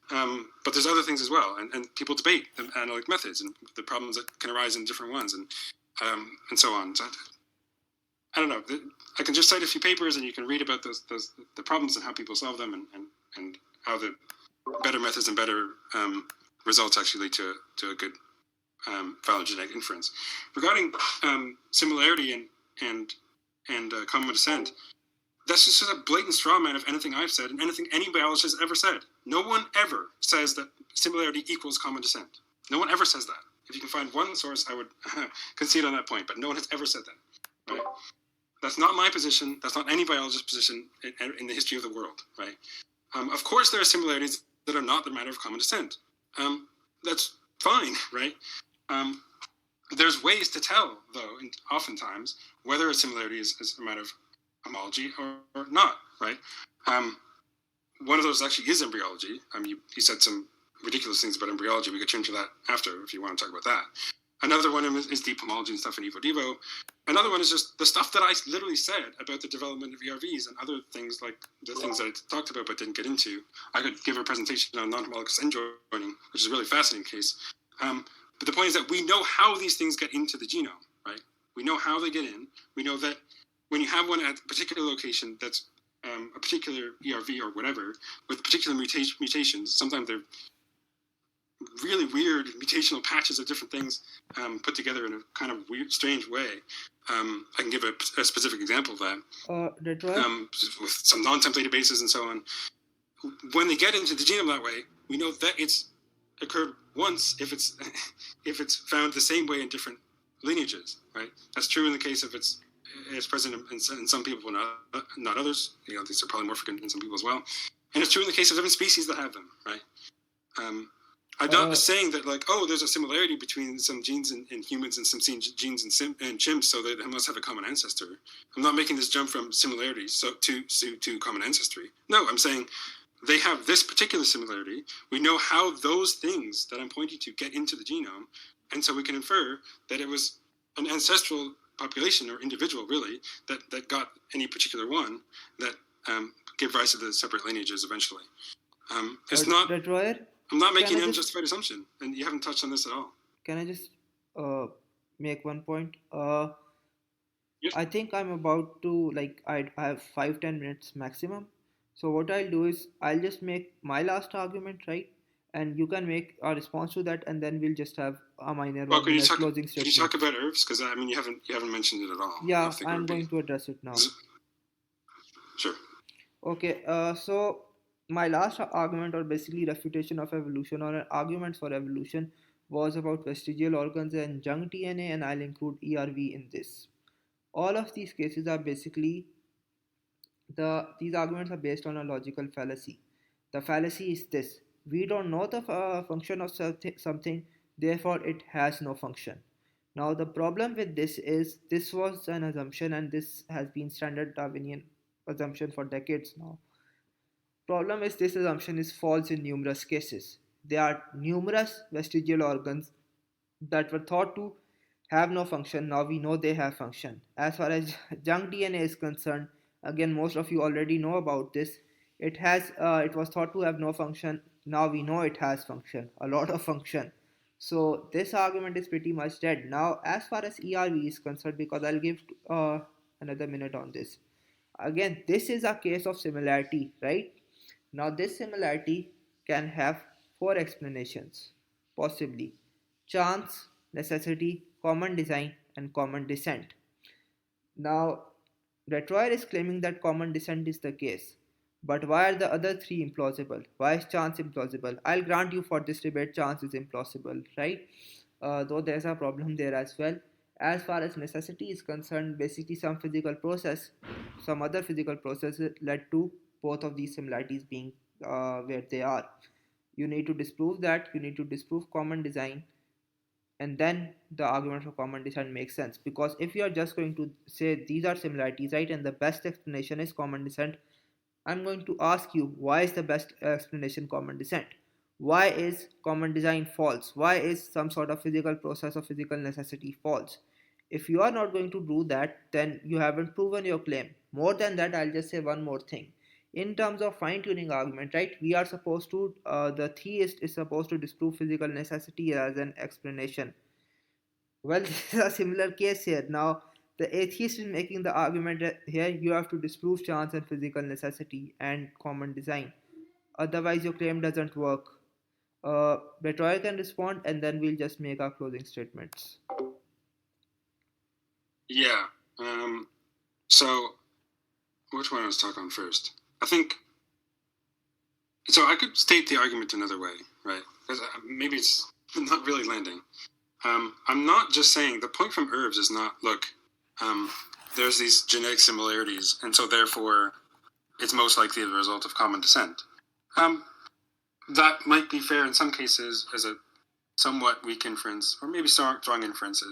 But there's other things as well, and people debate the analytic methods and the problems that can arise in different ones, and so on. So I don't know. I can just cite a few papers, and you can read about the problems and how people solve them, and how the better methods and better results actually lead to a good phylogenetic inference. Regarding similarity and common descent, that's just a blatant straw man of anything I've said and anything any biologist has ever said. No one ever says that similarity equals common descent. No one ever says that. If you can find one source, I would concede on that point, but no one has ever said that. Right? That's not my position. That's not any biologist's position in the history of the world. Right? Of course, there are similarities that are not the matter of common descent. That's fine, right? There's ways to tell, though, and oftentimes, whether a similarity is a matter of homology or not, right? One of those actually is embryology. He said some ridiculous things about embryology. We could turn to that after if you want to talk about that. Another one is deep homology and stuff in Evo Devo. Another one is just the stuff that I literally said about the development of ERVs and other things like the things that I talked about but didn't get into. I could give a presentation on non-homologous end joining, which is a really fascinating case. But the point is that we know how these things get into the genome, right? We know how they get in. We know that when you have one at a particular location that's a particular ERV or whatever, with particular mutations, sometimes they're really weird mutational patches of different things put together in a kind of weird, strange way. I can give a specific example of that. With some non-templated bases and so on. When they get into the genome that way, we know that it's occurred once if it's found the same way in different lineages, right? That's true in the case of it's present in some people, not others. These are polymorphic in some people as well. And it's true in the case of different species that have them, right? I'm not saying that there's a similarity between some genes in humans and some genes in chimps, so they must have a common ancestor. I'm not making this jump from similarities to common ancestry. No, I'm saying they have this particular similarity. We know how those things that I'm pointing to get into the genome, and so we can infer that it was an ancestral population or individual, really, that got any particular one that gave rise to the separate lineages eventually. It's not. I'm not making an unjustified assumption, and you haven't touched on this at all. Can I just make one point? Yes. I think I'm about to I have 5-10 minutes maximum. So what I'll do is I'll just make my last argument, right? And you can make a response to that, and then we'll just have a minor closing statement. Can you talk about herbs? Because you haven't mentioned it at all. Yeah, I'm going to address it now. Sure. Okay. So my last argument, or basically refutation of evolution, or an argument for evolution, was about vestigial organs and junk DNA, and I'll include ERV in this. All of these cases are basically these arguments are based on a logical fallacy. The fallacy is this: we don't know the function of something, therefore it has no function. Now the problem with this is this was an assumption, and this has been standard Darwinian assumption for decades now. Problem is this assumption is false in numerous cases. There are numerous vestigial organs that were thought to have no function. Now we know they have function. As far as junk DNA is concerned, again most of you already know about this. It was thought to have no function Now we know it has function, a lot of function. So this argument is pretty much dead. Now, as far as ERV is concerned, because I'll give another minute on this. Again, this is a case of similarity, right? Now, this similarity can have four explanations, possibly: chance, necessity, common design, and common descent. Now, Retroyer is claiming that common descent is the case. But why are the other three implausible? Why is chance implausible? I'll grant you for this debate chance is implausible, right? Though there's a problem there as well. As far as necessity is concerned, basically some other physical process led to both of these similarities being where they are. You need to disprove that, you need to disprove common design, and then the argument for common descent makes sense, because if you are just going to say these are similarities, right, and the best explanation is common descent, I'm going to ask you, why is the best explanation common descent? Why is common design false? Why is some sort of physical process or physical necessity false? If you are not going to do that, then you haven't proven your claim. More than that, I'll just say one more thing. In terms of fine-tuning argument, right, we are supposed to, the theist is supposed to disprove physical necessity as an explanation. Well, this is a similar case here. Now, the atheist is making the argument that here you have to disprove chance and physical necessity and common design. Otherwise, your claim doesn't work. Betroy can respond, and then we'll just make our closing statements. Yeah. So, which one I was talking on first? I think. So I could state the argument another way, right? Because maybe it's not really landing. I'm not just saying the point from Herbs is not, look, there's these genetic similarities, and so therefore it's most likely the result of common descent. That might be fair in some cases as a somewhat weak inference, or maybe strong inference,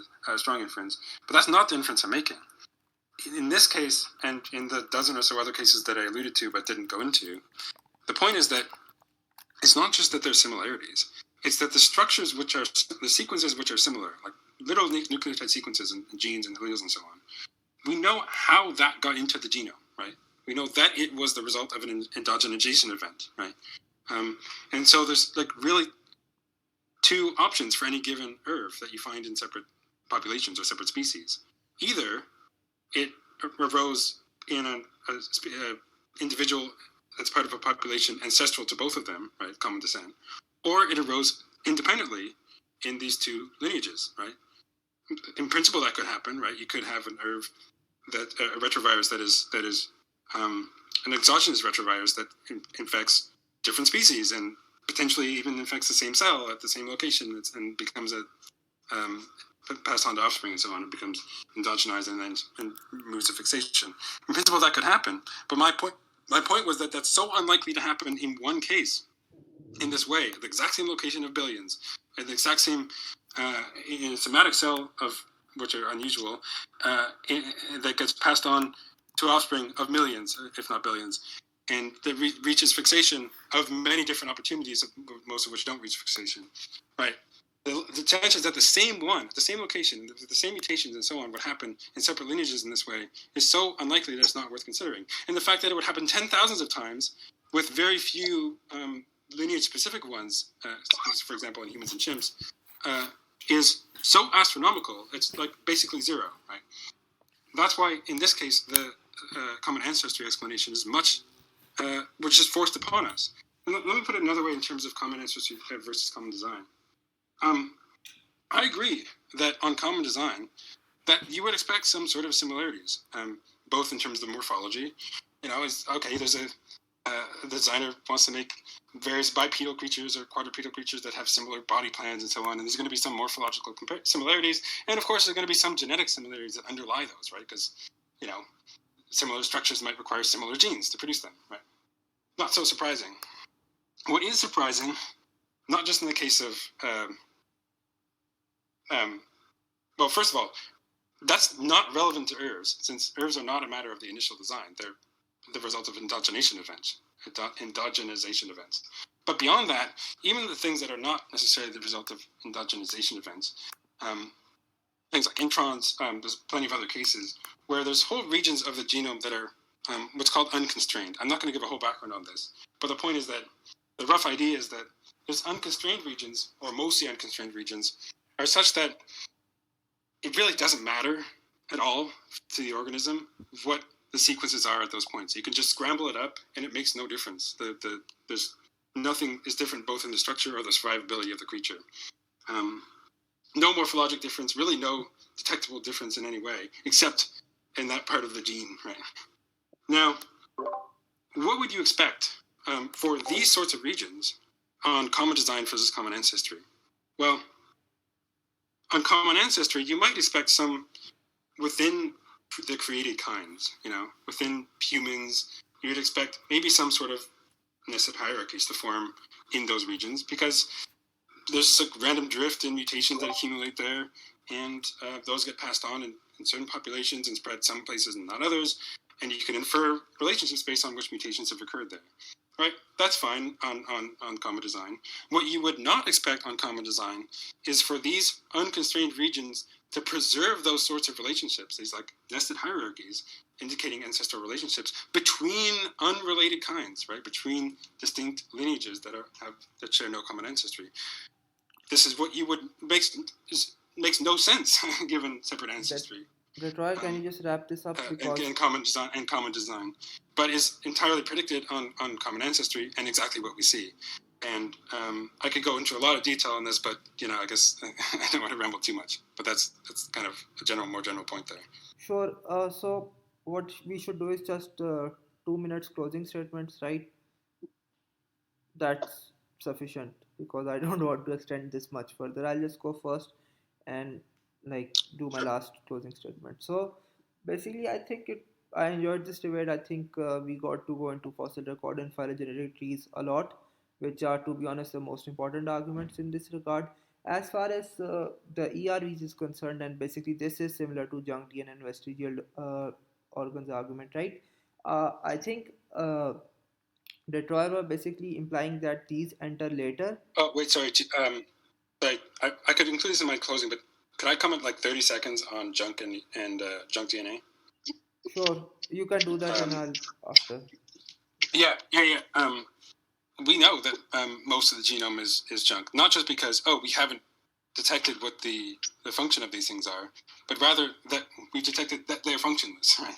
but that's not the inference I'm making. In this case, and in the dozen or so other cases that I alluded to but didn't go into, the point is that it's not just that there's similarities. It's that the structures the sequences which are similar, like little nucleotide sequences and genes and alleles and so on, we know how that got into the genome, right? We know that it was the result of an endogenization event, right? And so there's like really two options for any given ERV that you find in separate populations or separate species. Either it arose in an individual that's part of a population ancestral to both of them, right, common descent, or it arose independently in these two lineages, right? In principle, that could happen, right? You could have an ERV that a retrovirus that is an exogenous retrovirus that infects different species and potentially even infects the same cell at the same location and becomes passed on to offspring and so on. It becomes endogenized and moves to fixation. In principle, that could happen. But my point was that that's so unlikely to happen in one case in this way, at the exact same location of billions, at the exact same in a somatic cell of which are unusual, that gets passed on to offspring of millions, if not billions, and that reaches fixation of many different opportunities, most of which don't reach fixation, right? The chances that the same one, the same location, the same mutations and so on would happen in separate lineages in this way is so unlikely that it's not worth considering. And the fact that it would happen 10,000s of times with very few lineage-specific ones, for example, in humans and chimps, is so astronomical, it's like basically zero, right? That's why, in this case, the common ancestry explanation is much, which is forced upon us. And let me put it another way in terms of common ancestry versus common design. I agree that on common design, that you would expect some sort of similarities, both in terms of the morphology. You know, it's okay. There's the designer wants to make various bipedal creatures or quadrupedal creatures that have similar body plans and so on, and there's going to be some morphological similarities, and of course, there's going to be some genetic similarities that underlie those, right? Because you know, similar structures might require similar genes to produce them, right? Not so surprising. What is surprising, not just in the case of well, first of all, that's not relevant to ERVs, since ERVs are not a matter of the initial design. They're the result of endogenization events. But beyond that, even the things that are not necessarily the result of endogenization events, things like introns, there's plenty of other cases where there's whole regions of the genome that are what's called unconstrained. I'm not going to give a whole background on this, but the point is that the rough idea is that those unconstrained regions, or mostly unconstrained regions, are such that it really doesn't matter at all to the organism what the sequences are at those points. You can just scramble it up, and it makes no difference. There's nothing is different both in the structure or the survivability of the creature. No morphologic difference, really no detectable difference in any way, except in that part of the gene. Right now, what would you expect for these sorts of regions on common design versus common ancestry? Well, on common ancestry, you might expect some within the created kinds, within humans, you would expect maybe some sort of nested hierarchies to form in those regions because there's a random drift and mutations that accumulate there, and those get passed on in certain populations and spread some places and not others, and you can infer relationships based on which mutations have occurred there. Right? That's fine on common design. What you would not expect on common design is for these unconstrained regions to preserve those sorts of relationships, these like nested hierarchies, indicating ancestral relationships between unrelated kinds, right? Between distinct lineages that share no common ancestry. This is what you would makes no sense given separate ancestry. Detroit, can you just wrap this up? Because in common design, but is entirely predicted on common ancestry and exactly what we see. And I could go into a lot of detail on this, but I guess I don't want to ramble too much. But that's kind of a more general point there. sure. So what we should do is just 2 minutes closing statements, right? That's sufficient because I don't want to extend this much further. I'll just go first and do my last closing statement. So basically, I enjoyed this debate. I think we got to go into fossil record and phylogenetic trees a lot, which are, to be honest, the most important arguments in this regard. As far as the ERVs is concerned, and basically this is similar to junk DNA and vestigial organs argument, right? I think Detroit were basically implying that these enter later. Oh wait, sorry. I could include this in my closing, but could I comment 30 seconds on junk and junk DNA? Sure, you can do that, and I'll after. Yeah. We know that most of the genome is junk, not just because we haven't detected what the function of these things are, but rather that we've detected that they're functionless. Right?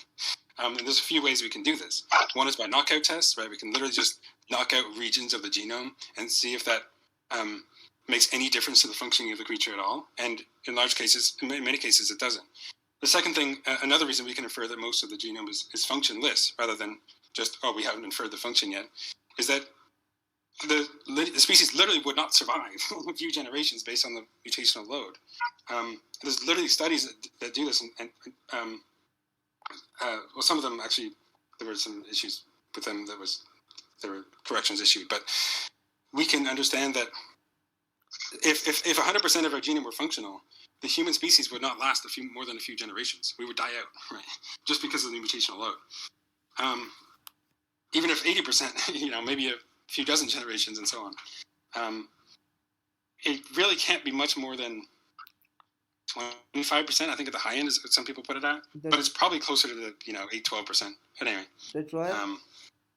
And there's a few ways we can do this. One is by knockout tests, right? We can literally just knock out regions of the genome and see if that makes any difference to the functioning of the creature at all. And in large cases, in many cases, it doesn't. The second thing, another reason we can infer that most of the genome is functionless, rather than just, we haven't inferred the function yet, is that the species literally would not survive a few generations based on the mutational load. There's literally studies that do this, and some of them actually, there were some issues with them. There were corrections issued, but we can understand that if 100% of our genome were functional, the human species would not last more than a few generations. We would die out, right? Just because of the mutational load. Even if 80%, maybe a few dozen generations and so on. It really can't be much more than 25%. I think at the high end is what some people put it at, but it's probably closer to the 8-12%. But anyway,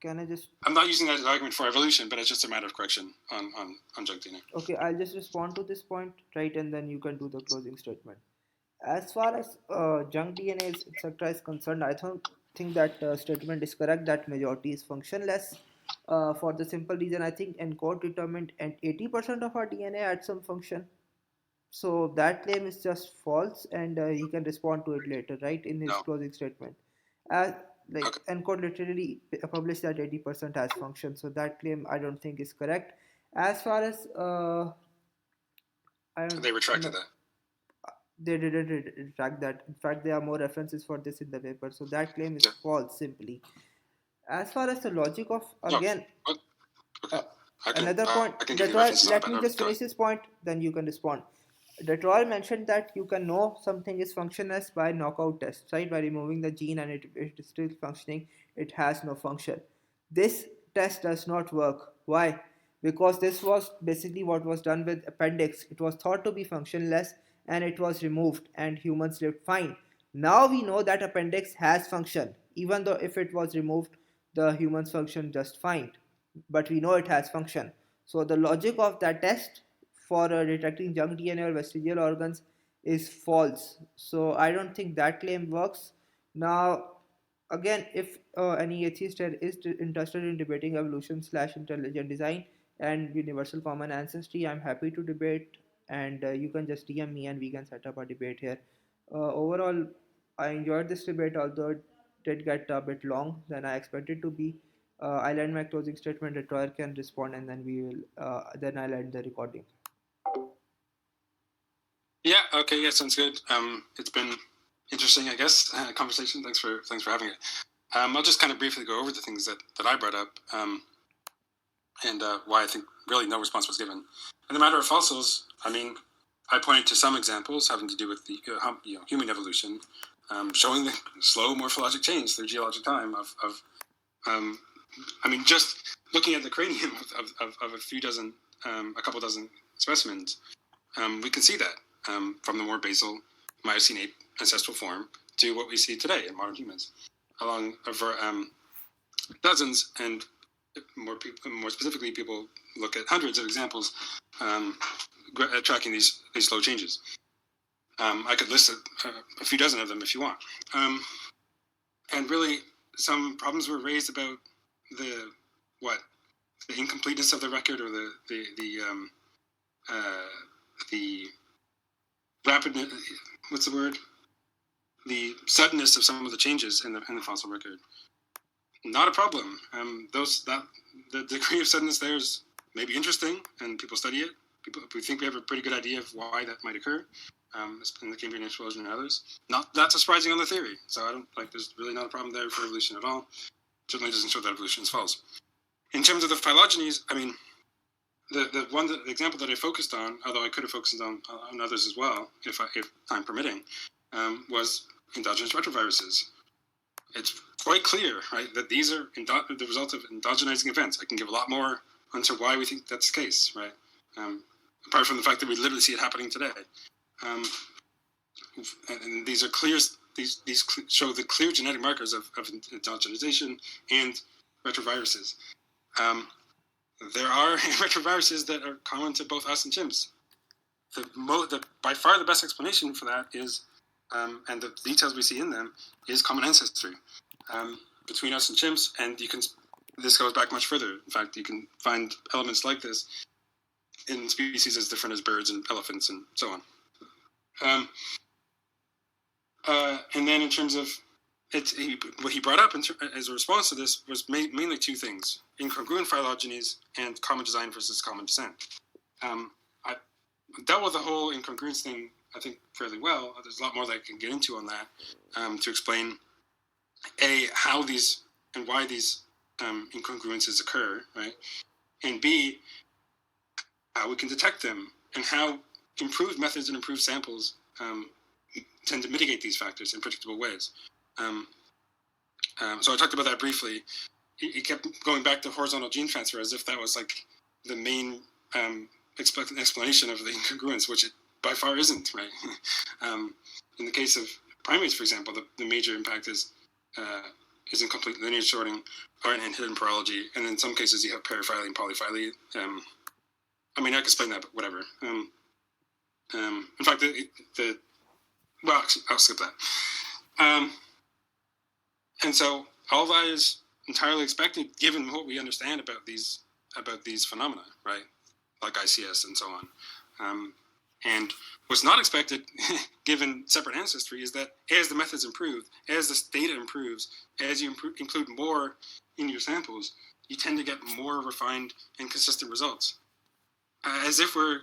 can I just? I'm not using that as an argument for evolution, but it's just a matter of correction on junk DNA. Okay, I'll just respond to this point, right, and then you can do the closing statement. As far as junk DNA etc. is concerned, I don't think that statement is correct. That majority is functionless. For the simple reason, I think ENCODE determined and 80% of our DNA had some function. So that claim is just false, and he can respond to it later, right, in his closing statement. ENCODE literally published that 80% has function, so that claim I don't think is correct. As far as they retracted that. They didn't retract that. In fact, there are more references for this in the paper, so that claim is false simply. As far as the logic of another point, let me just finish this point, then you can respond. Detroit mentioned that you can know something is functionless by knockout tests, right? By removing the gene and it is still functioning, it has no function. This test does not work. Why? Because this was basically what was done with appendix. It was thought to be functionless and it was removed and humans lived fine. Now we know that appendix has function. Even though if it was removed, the humans function just fine. but we know it has function. So the logic of that test for detecting junk DNA or vestigial organs is false. So I don't think that claim works. Now, again, if any atheist is interested in debating evolution slash intelligent design and universal common ancestry, I'm happy to debate, and you can just DM me and we can set up a debate here. Overall, I enjoyed this debate, although it did get a bit long than I expected to be. I'll end my closing statement. The Troyer can respond, and then we will. Then I'll end the recording. Yeah. Okay. Yeah. Sounds good. It's been interesting, I guess, conversation. Thanks for having it. I'll just kind of briefly go over the things that I brought up, and why I think really no response was given. In the matter of fossils, I mean, I pointed to some examples having to do with the human evolution, showing the slow morphologic change through geologic time of I mean, just looking at the cranium of a couple dozen specimens, we can see that from the more basal Miocene ape ancestral form to what we see today in modern humans, along over dozens, and more specifically, people look at hundreds of examples tracking these slow changes. I could list a few dozen of them if you want, and really, some problems were raised about the incompleteness of the record, or the rapid, what's the word? The suddenness of some of the changes in the fossil record. Not a problem. The degree of suddenness there is maybe interesting, and people study it. We think we have a pretty good idea of why that might occur. In the Cambrian explosion and others. Not that surprising on the theory. So I don't there's really not a problem there for evolution at all. Certainly doesn't show that evolution is false. In terms of the phylogenies, I mean, the example that I focused on, although I could have focused on others as well, if time permitting, was endogenous retroviruses. It's quite clear, right, that these are the result of endogenizing events. I can give a lot more onto why we think that's the case, right? Apart from the fact that we literally see it happening today. And these are clear. These show the clear genetic markers of endogenization and retroviruses. There are retroviruses that are common to both us and chimps. By far the best explanation for that is, and the details we see in them, is common ancestry between us and chimps. And this goes back much further. In fact, you can find elements like this in species as different as birds and elephants and so on. And then in terms of what he brought up as a response to this was mainly two things: incongruent phylogenies and common design versus common descent. I dealt with the whole incongruence thing, I think, fairly well. There's a lot more that I can get into on that to explain how these and why these incongruences occur, right? And B, how we can detect them, and how improved methods and improved samples tend to mitigate these factors in predictable ways. So I talked about that briefly. He kept going back to horizontal gene transfer as if that was like the main explanation of the incongruence, which it by far isn't, right? In the case of primates, for example, the major impact is incomplete lineage sorting and hidden parology, and in some cases you have paraphyly and polyphyly. I mean, I can explain that, but whatever. In fact, well, I'll skip that. And so all that is entirely expected, given what we understand about these phenomena, right? Like ICS and so on. And what's not expected, given separate ancestry, is that as the methods improve, as the data improves, as you include more in your samples, you tend to get more refined and consistent results. As if we're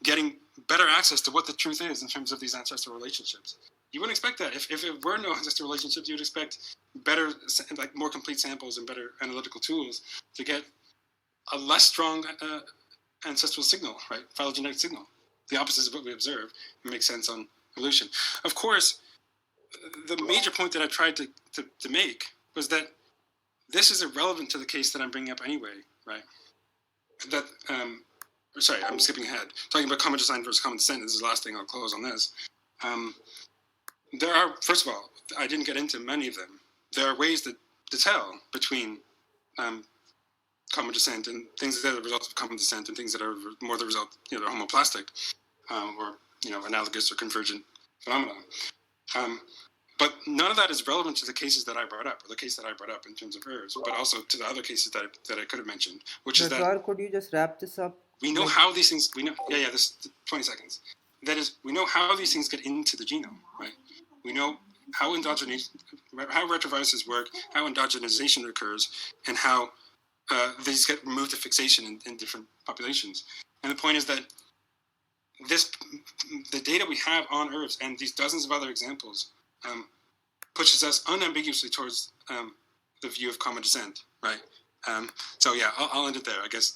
getting better access to what the truth is in terms of these ancestral relationships. You wouldn't expect that. If it were no ancestral relationships, you would expect better, more complete samples and better analytical tools to get a less strong ancestral signal, right? Phylogenetic signal. The opposite of what we observe. It makes sense on evolution. Of course, the major point that I tried to make was that this is irrelevant to the case that I'm bringing up anyway, right? That, sorry, I'm skipping ahead. Talking about common design versus common descent, this is the last thing I'll close on this. There are, first of all, I didn't get into many of them. There are ways to tell between common descent and things that are the result of common descent and things that are more the result, they're homoplastic or, analogous or convergent phenomena. But none of that is relevant to the cases that I brought up, or the case that I brought up in terms of errors, but also to the other cases that I could have mentioned, which is that Could you just wrap this up? we know how these things, this 20 seconds. That is, we know how these things get into the genome, right? We know how retroviruses work, how endogenization occurs, and how these get removed to fixation in different populations. And the point is that the data we have on herbs and these dozens of other examples pushes us unambiguously towards the view of common descent, right? I'll end it there, I guess.